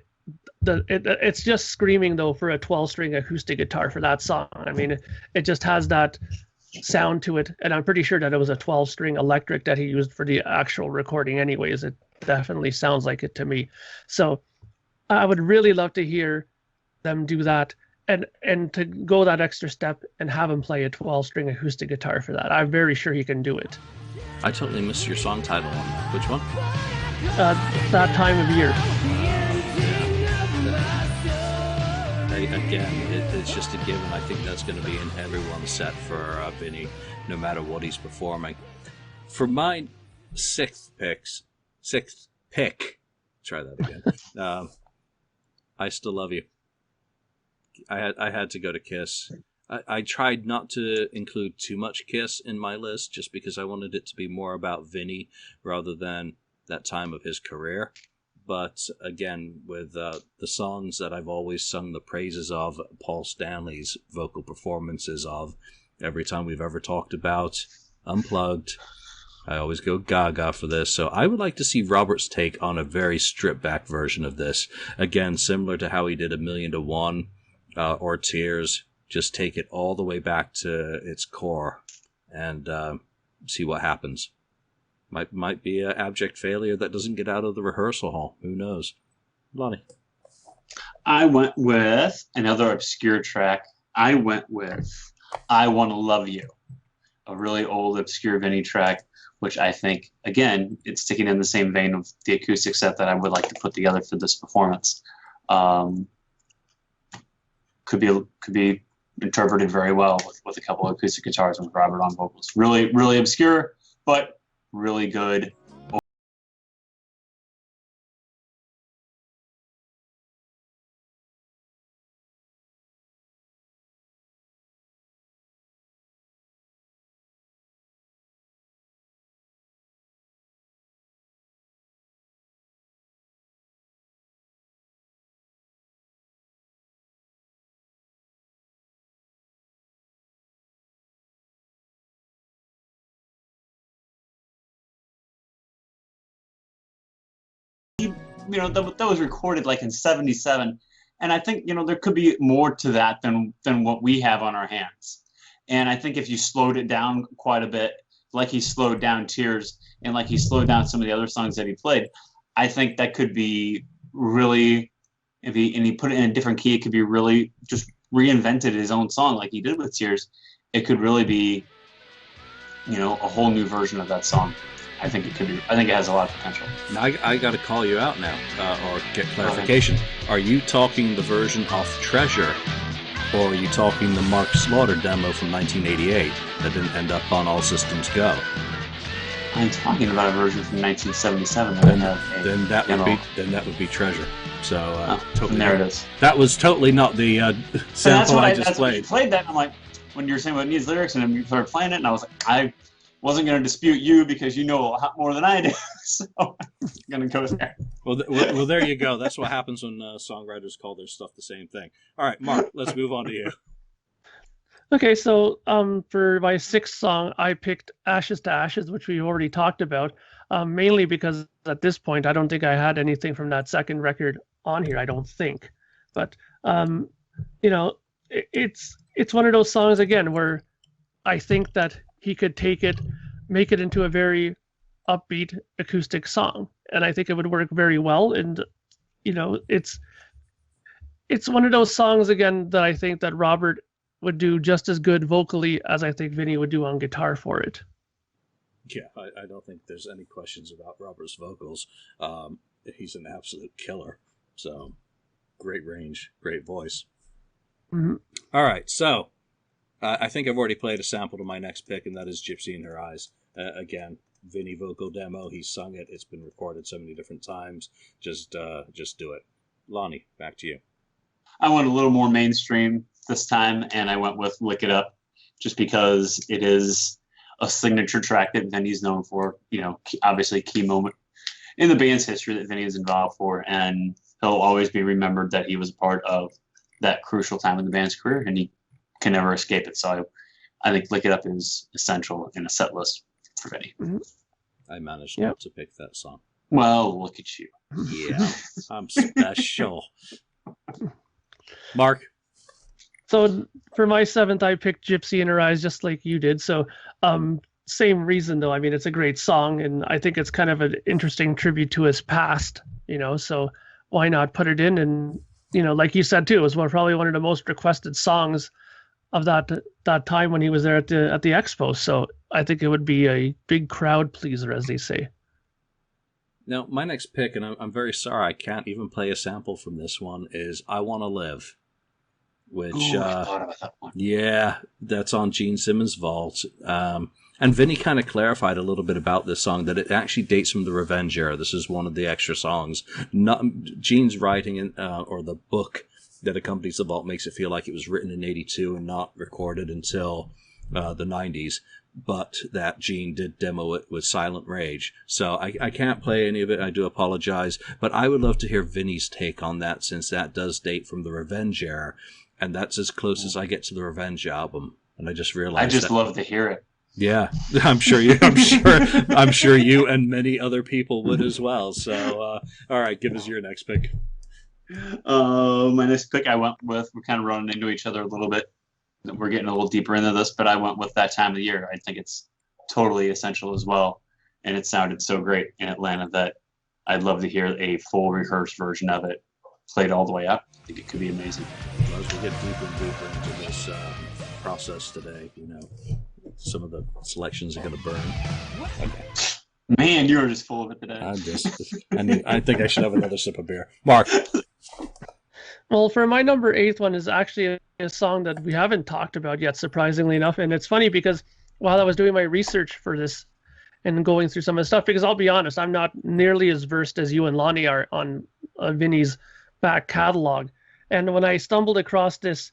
it's just screaming though for a 12-string acoustic guitar for that song. I mean, it just has that sound to it, and I'm pretty sure that it was a 12-string electric that he used for the actual recording anyways. It definitely sounds like it to me. So I would really love to hear them do that, and to go that extra step and have him play a 12-string acoustic guitar for that. I'm very sure he can do it. I totally missed your song title on that. Which one? That Time of Year. Again, it's just a given. I think that's going to be in everyone's set for Vinny, no matter what he's performing. For my sixth pick, try that again. I Still Love You. I had to go to Kiss. I tried not to include too much Kiss in my list, just because I wanted it to be more about Vinny rather than that time of his career. But again, with the songs that I've always sung the praises of, Paul Stanley's vocal performances of, every time we've ever talked about Unplugged, I always go gaga for this. So I would like to see Robert's take on a very stripped back version of this. Again, similar to how he did A Million to One or Tears. Just take it all the way back to its core and see what happens. Might be an abject failure that doesn't get out of the rehearsal hall. Who knows? Lonnie. I went with another obscure track. I went with I Want to Love You, a really old, obscure Vinny track, which I think, again, it's sticking in the same vein of the acoustic set that I would like to put together for this performance. Could be interpreted very well with a couple of acoustic guitars and with Robert on vocals. Really, really obscure, but really good. That was recorded like in '77, and I think there could be more to that than what we have on our hands. And I think if you slowed it down quite a bit, like he slowed down Tears and like he slowed down some of the other songs that he played, I think that could be really, if he put it in a different key, it could be really just reinvented his own song like he did with Tears. It could really be a whole new version of that song. I think it could be. I think it has a lot of potential. Now, I got to call you out now, or get clarification. Are you talking the version off Treasure, or are you talking the Mark Slaughter demo from 1988 that didn't end up on All Systems Go? I'm talking about a version from 1977. Then that would be Treasure. So totally. There it is. That was totally not the sample I just that's played. When you played that, I'm like, when you were saying about it needs lyrics, and then you started playing it, and I was like, I wasn't going to dispute you because you know a lot more than I do, so I'm going to go there. Well, there you go. That's what happens when songwriters call their stuff the same thing. All right, Mark, let's move on to you. Okay, so for my sixth song, I picked Ashes to Ashes, which we already talked about, mainly because at this point, I don't think I had anything from that second record on here, I don't think. But, it's one of those songs, again, where I think that he could take it, make it into a very upbeat acoustic song. And I think it would work very well. And, it's one of those songs, again, that I think that Robert would do just as good vocally as I think Vinnie would do on guitar for it. Yeah, I don't think there's any questions about Robert's vocals. He's an absolute killer. So, great range, great voice. Mm-hmm. All right, so I think I've already played a sample to my next pick, and that is Gypsy in Her Eyes. Again, Vinnie vocal demo. He sung it. It's been recorded so many different times. Just do it. Lonnie, back to you. I went a little more mainstream this time, and I went with Lick It Up, just because it is a signature track that Vinnie's known for. Obviously key moment in the band's history that Vinnie is involved for, and he'll always be remembered that he was a part of that crucial time in the band's career, and he can never escape it. So I think Lick It Up is essential in a set list for Vinnie. Mm-hmm. I managed not to pick that song. Well, look at you. Yeah, I'm special. Mark? So for my seventh, I picked Gypsy in Her Eyes, just like you did. So same reason, though. I mean, it's a great song, and I think it's kind of an interesting tribute to his past, so why not put it in? And, like you said, too, it was probably one of the most requested songs of that time when he was there at the Expo. So I think it would be a big crowd pleaser, as they say. Now, my next pick, and I'm very sorry I can't even play a sample from this one, is I Want to Live. Which, I thought about that one. Yeah, that's on Gene Simmons' vault. And Vinnie kind of clarified a little bit about this song, that it actually dates from the Revenge era. This is one of the extra songs. Gene's writing, or the book that accompanies the vault, makes it feel like it was written in 82 and not recorded until the 90s. But that Gene did demo it with Silent Rage. So I can't play any of it. I do apologize. But I would love to hear Vinnie's take on that, since that does date from the Revenge era. And that's as close as I get to the Revenge album. And I just realized I just love to hear it. Yeah, I'm sure you and many other people would as well. So, all right, give us your next pick. My next pick I went with, we're kind of running into each other a little bit. We're getting a little deeper into this, but I went with That Time of the Year. I think it's totally essential as well. And it sounded so great in Atlanta that I'd love to hear a full rehearsed version of it played all the way up. I think it could be amazing. Well, as we get deeper and deeper into this process today, some of the selections are going to burn. Okay. Man, you were just full of it today. I think I should have another sip of beer. Mark. Well, for my number 8th one is actually a song that we haven't talked about yet, surprisingly enough. And it's funny because while I was doing my research for this and going through some of the stuff, because I'll be honest, I'm not nearly as versed as you and Lonnie are on Vinnie's back catalog. And when I stumbled across this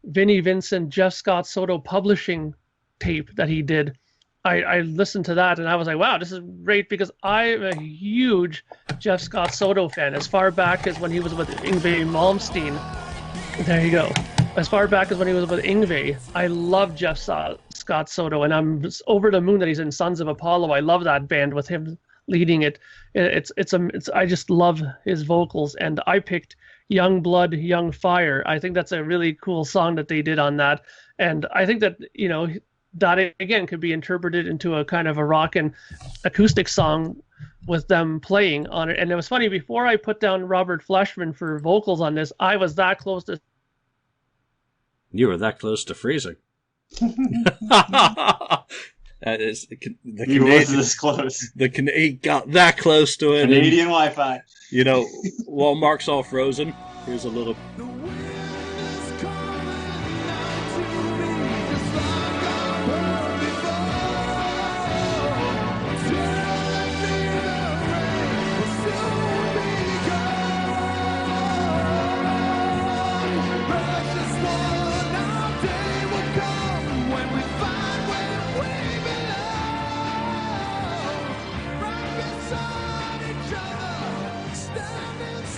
Vinnie Vincent, Jeff Scott Soto publishing tape that he did, I listened to that and I was like, wow, this is great, because I'm a huge Jeff Scott Soto fan, as far back as when he was with Yngwie Malmsteen. There you go. As far back as when he was with Yngwie, I love Jeff Scott Soto, and I'm just over the moon that he's in Sons of Apollo. I love that band with him leading it. I just love his vocals, and I picked Young Blood, Young Fire. I think that's a really cool song that they did on that, and I think that that again could be interpreted into a kind of a rock and acoustic song with them playing on it. And it was funny, before I put down Robert Fleshman for vocals on this, I was that close to. You were that close to freezing. He was this close. He got that close to it. Canadian Wi-Fi. You know, while Mark's all frozen, here's a little.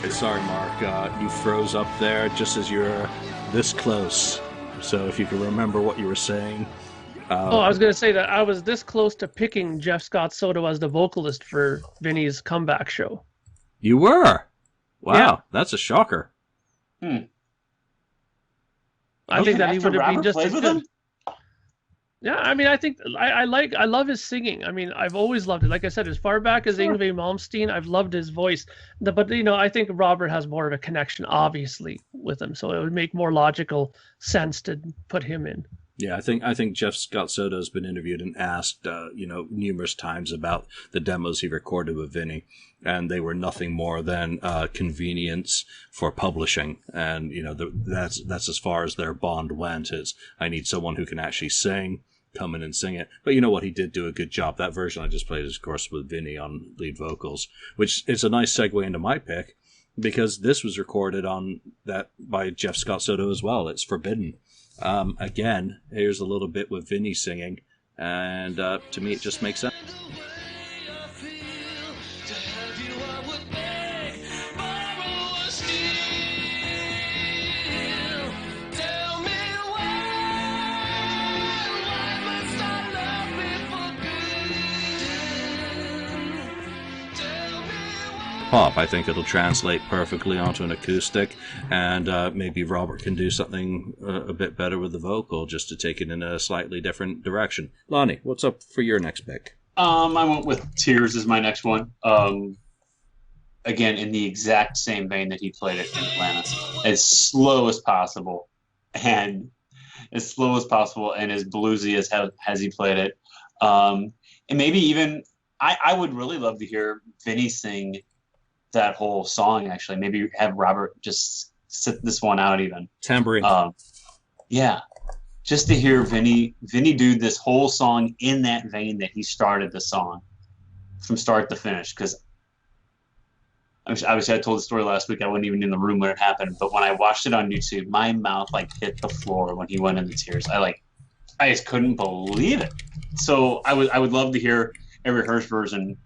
Sorry, Mark, you froze up there just as you're this close. So if you can remember what you were saying. I was going to say that I was this close to picking Jeff Scott Soto as the vocalist for Vinny's comeback show. You were? Wow, Yeah. That's a shocker. I think that he would have been just as good. Yeah, I mean, I think I love his singing. I mean, I've always loved it. Like I said, as far back as Yngwie Malmsteen, I've loved his voice. But I think Robert has more of a connection, obviously, with him. So it would make more logical sense to put him in. Yeah, I think Jeff Scott Soto has been interviewed and asked, numerous times about the demos he recorded with Vinny, and they were nothing more than convenience for publishing. And that's as far as their bond went. Is I need someone who can actually sing. Come in and sing it. But you know what? He did do a good job. That version I just played is, of course, with Vinny on lead vocals, which is a nice segue into my pick, because this was recorded on that by Jeff Scott Soto as well. It's Forbidden. Again, here's a little bit with Vinny singing, and to me it just makes sense. Pop, I think it'll translate perfectly onto an acoustic, and maybe Robert can do something a bit better with the vocal, just to take it in a slightly different direction. Lonnie, what's up for your next pick? I went with Tears as my next one. Again, in the exact same vein that he played it in Atlanta, as slow as possible, and as bluesy as he played it, and maybe even I would really love to hear Vinny sing that whole song. Actually, maybe have Robert just sit this one out even. Tambourine. Yeah, just to hear Vinny do this whole song in that vein that he started the song from start to finish. Because obviously I told the story last week. I wasn't even in the room when it happened, but when I watched it on YouTube, my mouth hit the floor when he went into tears. I just couldn't believe it. So I would love to hear a rehearsed version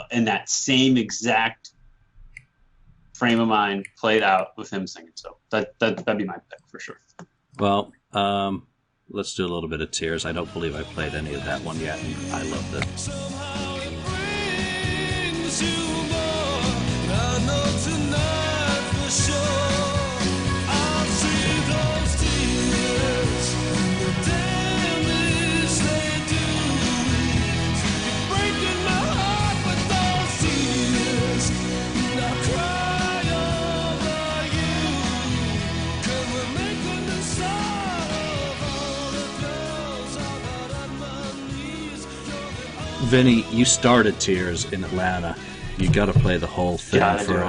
in that same exact frame of mind played out with him singing. So that'd be my pick for sure. Well, let's do a little bit of Tears. I don't believe I played any of that one yet, and I loved it. Somehow it brings you more. I know tonight for sure. I'll see those tears, the damage they do. You're breaking my heart with those tears. Now cry over you. Can we make a new start of all the girls out on my knees? Vinny, you started Tears in Atlanta. You got to play the whole thing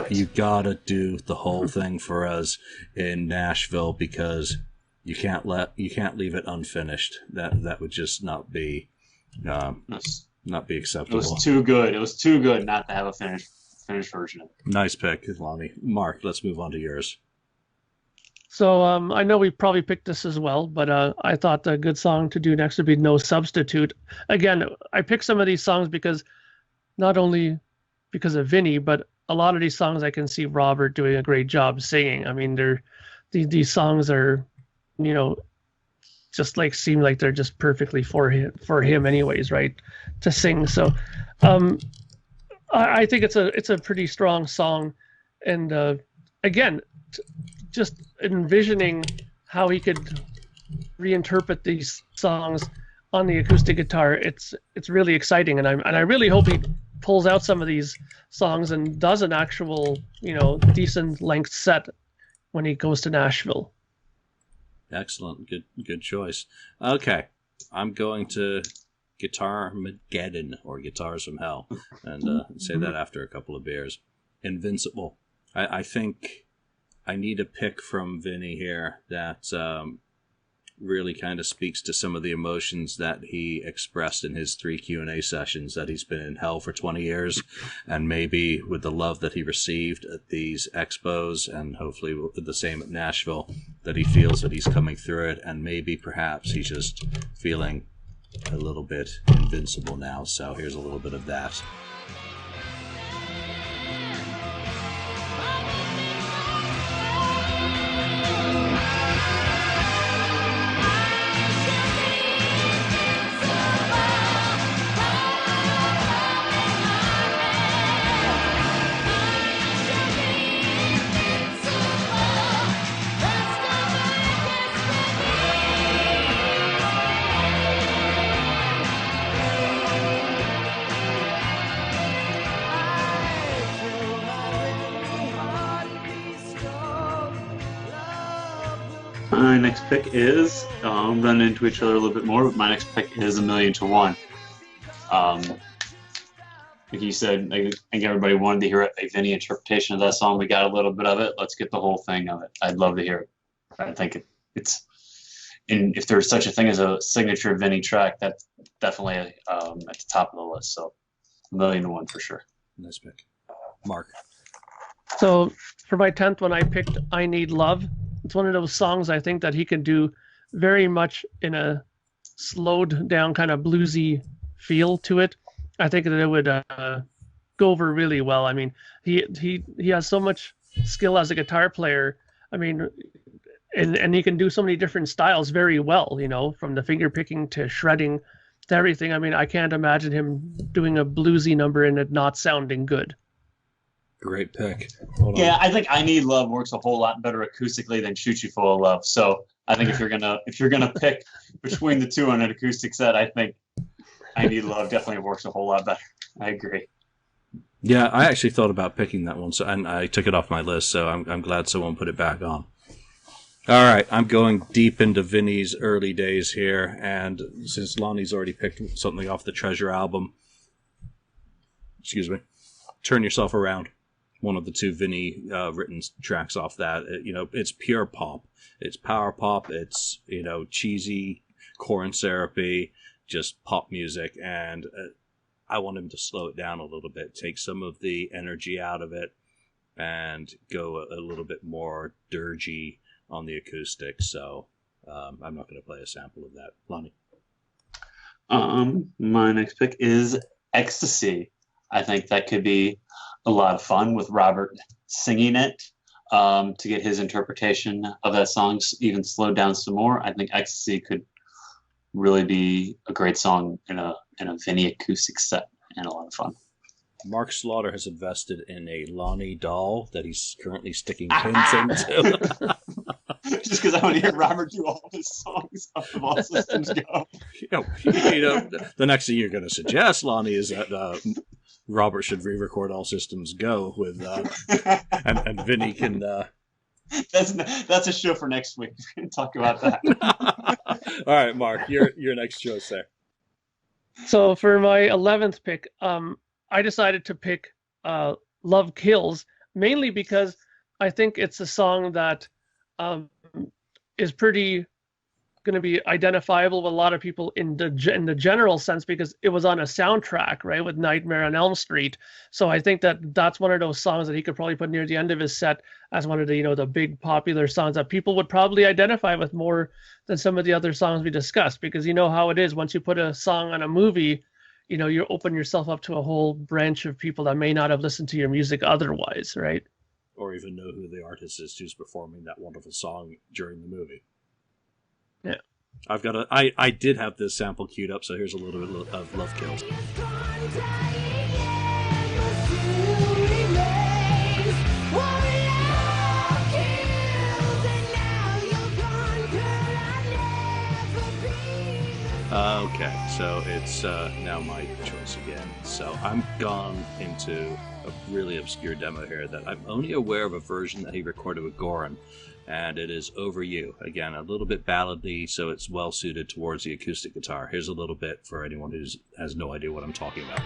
You got to do the whole thing for us in Nashville, because you can't leave it unfinished. That would just not be acceptable. It was too good. It was too good not to have a finished version of it. Nice pick, Lonnie. Mark, let's move on to yours. So I know we probably picked this as well, but I thought a good song to do next would be No Substitute. Again, I picked some of these songs because not only because of Vinny, but a lot of these songs I can see Robert doing a great job singing. I mean, these songs are, just seem like they're just perfectly for him anyways, right, to sing. So I think it's a pretty strong song, and again, just envisioning how he could reinterpret these songs on the acoustic guitar, it's really exciting, and I really hope he pulls out some of these songs and does an actual decent length set when he goes to Nashville. Excellent, good choice. Okay, I'm going to Guitar Mageddon, or Guitars from Hell, and say that after a couple of beers. Invincible. I think I need a pick from Vinny here that really kind of speaks to some of the emotions that he expressed in his 3 Q&A sessions, that he's been in hell for 20 years, and maybe with the love that he received at these expos, and hopefully the same at Nashville, that he feels that he's coming through it, and maybe perhaps he's just feeling a little bit invincible now. So here's a little bit of that. My next pick is, running into each other a little bit more, but my next pick is A Million to One. Like you said, I think everybody wanted to hear a Vinnie interpretation of that song. We got a little bit of it. Let's get the whole thing of it. I'd love to hear it. I think it's, and if there's such a thing as a signature Vinnie track, that's definitely at the top of the list. So A Million to One for sure. Nice pick. Mark. So for my 10th one, I picked I Need Love. It's one of those songs I think that he can do very much in a slowed down kind of bluesy feel to it. I think that it would go over really well. I mean, he has so much skill as a guitar player. I mean, and he can do so many different styles very well, you know, from the finger picking to shredding to everything. I mean, I can't imagine him doing a bluesy number and it not sounding good. Great pick. Yeah, I think I Need Love works a whole lot better acoustically than Shoot You Full of Love. So I think if you're gonna pick between the two on an acoustic set, I think I Need Love definitely works a whole lot better. I agree. Yeah, I actually thought about picking that one, and I took it off my list, so I'm glad someone put it back on. All right, I'm going deep into Vinny's early days here, and since Lonnie's already picked something off the Treasure album, Turn Yourself Around. One of the two Vinny written tracks off that. It's pure pop. It's power pop. It's, cheesy, corn syrupy, just pop music. And I want him to slow it down a little bit, take some of the energy out of it, and go a little bit more dirgy on the acoustic. So I'm not going to play a sample of that. Lonnie. My next pick is Ecstasy. I think that could be a lot of fun with Robert singing it, to get his interpretation of that song even slowed down some more. I think Ecstasy could really be a great song in a Vinnie acoustic set and a lot of fun. Mark Slaughter has invested in a Lonnie doll that he's currently sticking pins into. Just because I want to hear Robert do all his songs off of All Systems Go. The next thing you're going to suggest, Lonnie, is that Robert should re-record All Systems Go with, and Vinny can. That's a show for next week. We're going to talk about that. All right, Mark, your next choice there. So for my 11th pick, I decided to pick Love Kills, mainly because I think it's a song that is pretty going to be identifiable with a lot of people in the general sense, because it was on a soundtrack, right, with Nightmare on Elm Street. So I think that's one of those songs that he could probably put near the end of his set as one of the, the big popular songs that people would probably identify with more than some of the other songs we discussed, because you know how it is once you put a song on a movie, you open yourself up to a whole branch of people that may not have listened to your music otherwise, right? Or even know who the artist is who's performing that wonderful song during the movie. Yeah. I did have this sample queued up, so here's a little bit of Love Kills. Okay, so it's now my choice again. So I'm gone into a really obscure demo here that I'm only aware of a version that he recorded with Goran, and it is Over You. Again, a little bit ballady, so it's well suited towards the acoustic guitar. Here's a little bit for anyone who has no idea what I'm talking about.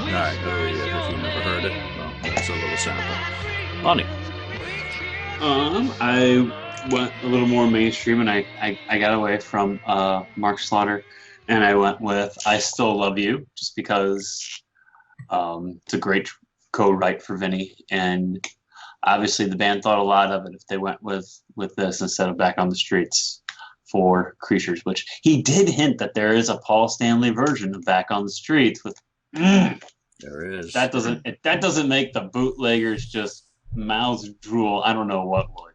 Alright, Over You. If you've never heard it, well, it's a little sample. Lonnie. I went a little more mainstream, and I got away from Mark Slaughter, and I went with I Still Love You, just because it's a great co-write for Vinnie, and obviously the band thought a lot of it if they went with this instead of Back on the Streets for Creatures, which he did hint that there is a Paul Stanley version of Back on the Streets with. There is. That doesn't make the bootleggers just mouths drool. I don't know what would.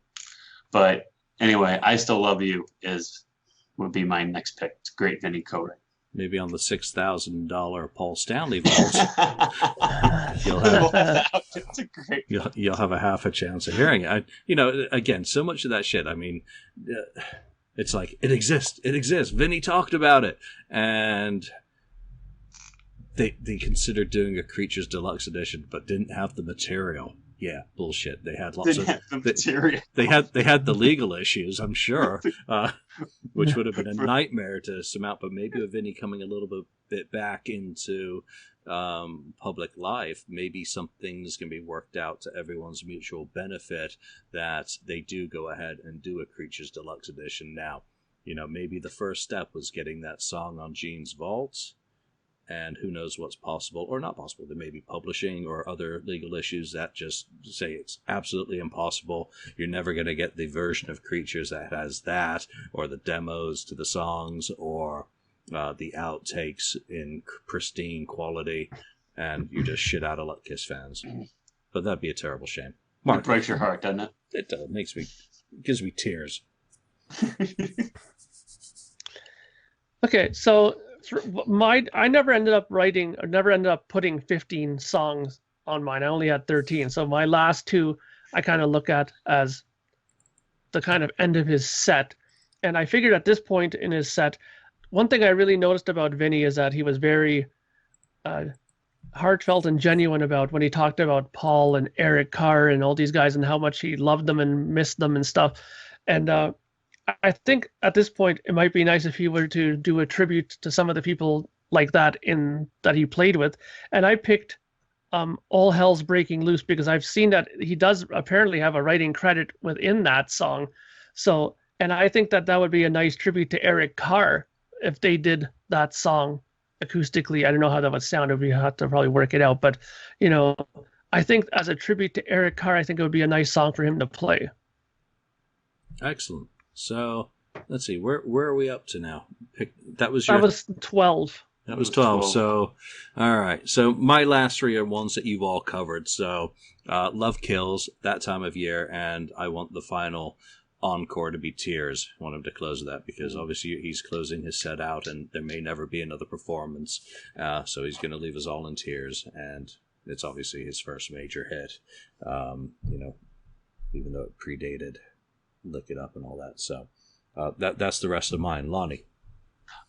But anyway, I Still Love You would be my next pick. It's a great Vinnie co-write. Maybe on the $6,000 Paul Stanley vault, you'll have a half a chance of hearing it. Again, so much of that shit. I mean, it's like it exists. Vinnie talked about it, and they considered doing a Creatures Deluxe edition, but didn't have the material. Yeah, bullshit. They had lots of the material. They had the legal issues, I'm sure, which would have been a nightmare to surmount. But maybe with Vinnie coming a little bit back into public life, maybe some things can be worked out to everyone's mutual benefit, that they do go ahead and do a Creatures Deluxe edition now. Maybe the first step was getting that song on Gene's vault. And who knows what's possible or not possible. There may be publishing or other legal issues that just say it's absolutely impossible. You're never going to get the version of Creatures that has that, or the demos to the songs, or the outtakes in pristine quality, and you just shit out of luck, Kiss fans. But that'd be a terrible shame. Mark, it breaks your heart, doesn't it? It does. Gives me tears. Okay, so I never ended up writing, or never ended up putting 15 songs on mine. I only had 13. So my last two I kind of look at as the kind of end of his set. And I figured at this point in his set, one thing I really noticed about Vinnie is that he was very heartfelt and genuine about when he talked about Paul and Eric Carr and all these guys and how much he loved them and missed them and stuff. And I think at this point it might be nice if he were to do a tribute to some of the people like that that he played with. And I picked All Hell's Breaking Loose because I've seen that he does apparently have a writing credit within that song. So, and I think that would be a nice tribute to Eric Carr if they did that song acoustically. I don't know how that would sound. We have to probably work it out. But, I think as a tribute to Eric Carr, I think it would be a nice song for him to play. Excellent. So let's see, where are we up to now? That was 12. That was 12. So, all right. So my last three are ones that you've all covered. So, Love Kills, That Time of Year, and I want the final encore to be Tears. I want him to close that because obviously he's closing his set out, and there may never be another performance. So he's going to leave us all in tears, and it's obviously his first major hit. Even though it predated Lick It Up and all that. So that's the rest of mine. Lonnie.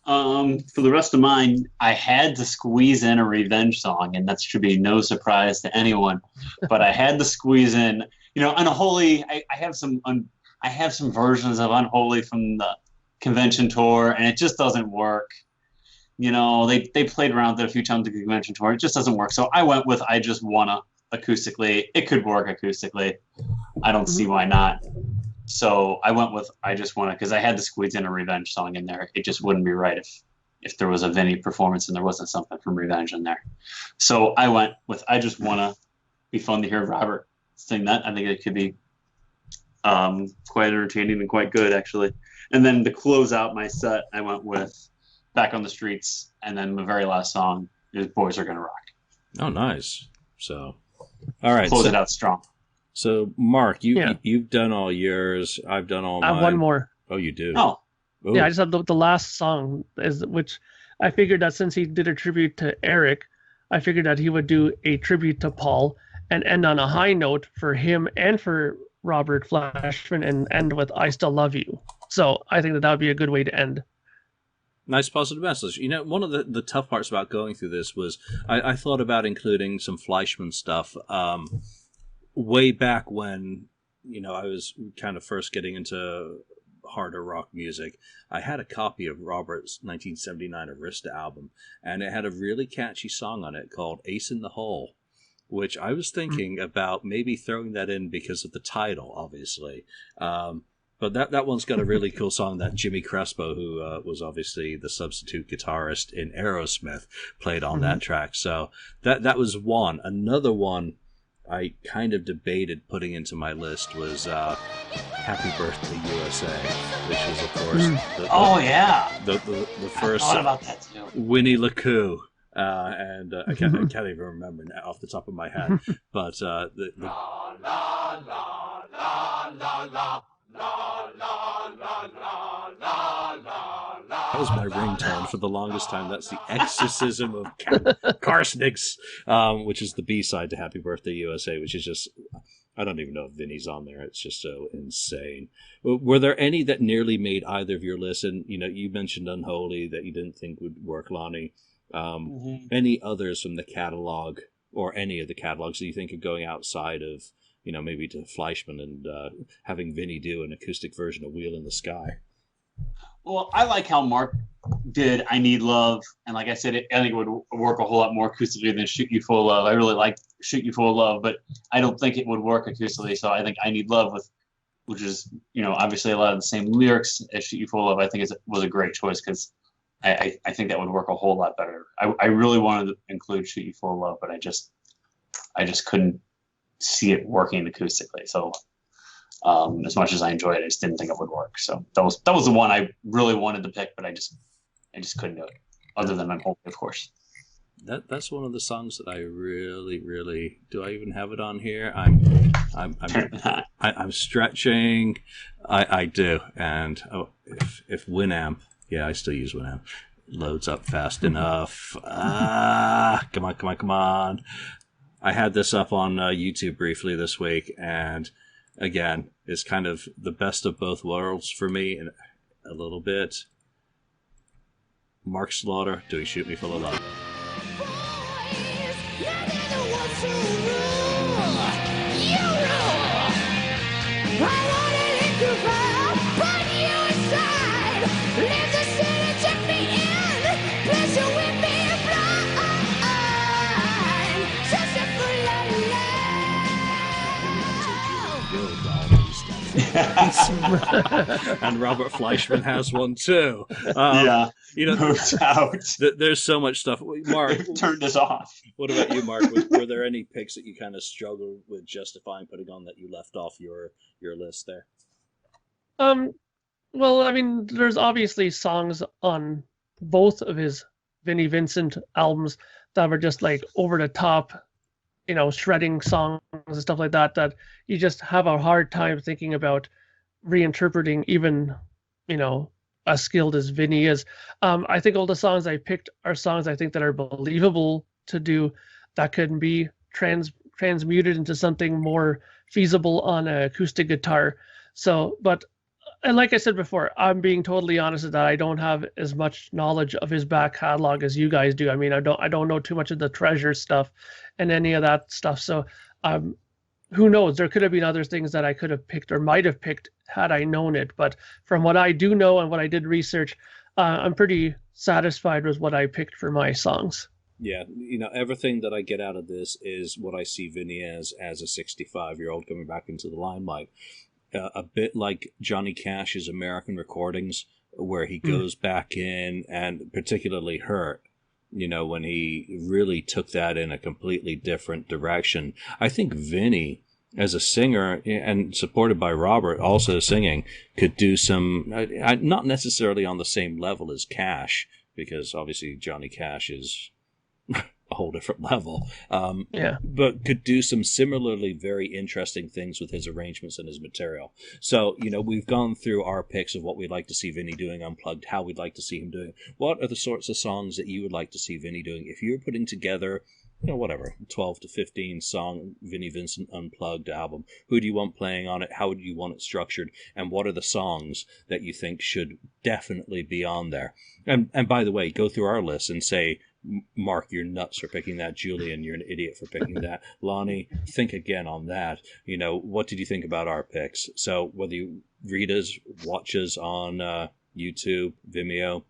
For the rest of mine, I had to squeeze in a revenge song, and that should be no surprise to anyone. But I had to squeeze in, Unholy. I have some versions of Unholy from the convention tour, and it just doesn't work. They played around with it a few times at the convention tour. It just doesn't work. So I went with I Just Wanna acoustically. It could work acoustically. I don't see why not. So I went with I Just Wanna because I had to squeeze in a Revenge song in there. It just wouldn't be right if there was a Vinnie performance and there wasn't something from Revenge in there. So I went with I Just Wanna. Be fun to hear Robert sing that. I think it could be quite entertaining and quite good, actually. And then to close out my set, I went with Back on the Streets. And then the very last song is Boys Are Gonna Rock. Oh, nice. So, all right. Close it out strong. So, Mark, you've done all yours. I've done all mine. I have one more. Oh, you do? Oh. Ooh. Yeah, I just have the last song, which I figured that since he did a tribute to Eric, I figured that he would do a tribute to Paul and end on a high note for him and for Robert Flashman and end with I Still Love You. So I think that would be a good way to end. Nice positive message. You know, one of the tough parts about going through this was I thought about including some Fleischman stuff way back when, you know, I was kind of first getting into harder rock music. I had a copy of Robert's 1979 Arista album, and it had a really catchy song on it called Ace in the Hole, which I was thinking about maybe throwing that in because of the title, obviously. But that one's got a really cool song that Jimmy Crespo, who was obviously the substitute guitarist in Aerosmith, played on that track. So that was one. Another one I kind of debated putting into my list was Happy Birthday USA, which was, of course, the first I thought about that too. Winnie the Pooh. And I can't even remember now off the top of my head. But the La la la la la la. La la la la la la. that was my ringtone for the longest time. That's the Exorcism of Karsniks, which is the B-side to Happy Birthday USA, which is just, I don't even know if Vinny's on there. It's just so insane. Were there any that nearly made either of your lists? And, you know, you mentioned Unholy that you didn't think would work, Lonnie. Any others from the catalog or any of the catalogs that you think are going outside of, you know, maybe to Fleischman and having Vinny do an acoustic version of Wheel in the Sky? Well, I like how Mark did I Need Love. And like I said, I think it would work a whole lot more acoustically than Shoot You Full of Love. I really like Shoot You Full of Love, but I don't think it would work acoustically. So I think I Need Love, which is, you know, obviously a lot of the same lyrics as Shoot You Full of Love, I think was a great choice because I think that would work a whole lot better. I really wanted to include Shoot You Full of Love, but I just couldn't see it working acoustically. So as much as I enjoyed it, I just didn't think it would work. So that was the one I really wanted to pick, but I just couldn't do it. Other than Unholy, of course. That's one of the songs that I really do. I even have it on here? I'm stretching. I do. And if Winamp, yeah, I still use Winamp, loads up fast enough. Come on. I had this up on YouTube briefly this week, and again, it's kind of the best of both worlds for me in a little bit. Mark Slaughter, Do You Shoot Me Full of Love? And Robert Fleischman has one too. You know, moved out. There's so much stuff. Mark, turned us off. What about you, Mark? Were there any picks that you kind of struggled with justifying putting on that you left off your list there? Well, I mean, there's obviously songs on both of his Vinnie Vincent albums that were just like over the top, you know, shredding songs and stuff like that you just have a hard time thinking about reinterpreting, even, you know, as skilled as Vinny is. I think all the songs I picked are songs I think that are believable to do, that could be transmuted into something more feasible on an acoustic guitar. So, but and like I said before, I'm being totally honest with that. I don't have as much knowledge of his back catalog as you guys do. I mean, I don't know too much of the Treasure stuff and any of that stuff. So, who knows? There could have been other things that I could have picked or might have picked had I known it. But from what I do know and what I did research, I'm pretty satisfied with what I picked for my songs. Yeah, you know, everything that I get out of this is what I see Vinny as a 65-year-old coming back into the limelight. A bit like Johnny Cash's American Recordings, where he goes back in, and particularly Hurt, you know, when he really took that in a completely different direction. I think Vinny, as a singer, and supported by Robert also singing, could do some, not necessarily on the same level as Cash, because obviously Johnny Cash is a whole different level. Yeah. But could do some similarly very interesting things with his arrangements and his material. So, we've gone through our picks of what we'd like to see Vinnie doing unplugged, how we'd like to see him doing. What are the sorts of songs that you would like to see Vinnie doing? If you're putting together, 12 to 15 song Vinnie Vincent Unplugged album, who do you want playing on it? How would you want it structured? And what are the songs that you think should definitely be on there? And by the way, go through our list and say, Mark, you're nuts for picking that. Julian, you're an idiot for picking that. Lonnie, think again on that. What did you think about our picks? So whether you read us, watch us on YouTube, Vimeo,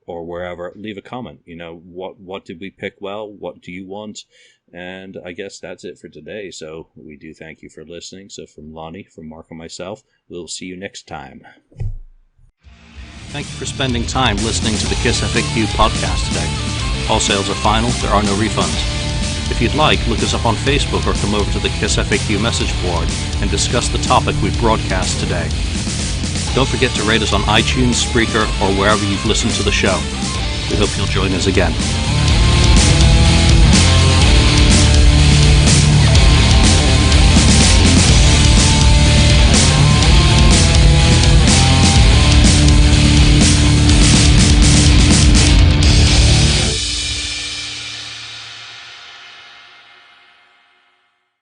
or wherever, leave a comment. What did we pick well? What do you want? And I guess that's it for today. So we do thank you for listening. So from Lonnie, from Mark, and myself, we'll see you next time. Thank you for spending time listening to the KissFAQ podcast today. All sales are final. There are no refunds. If you'd like, look us up on Facebook or come over to the KissFAQ message board and discuss the topic we broadcast today. Don't forget to rate us on iTunes, Spreaker, or wherever you've listened to the show. We hope you'll join us again.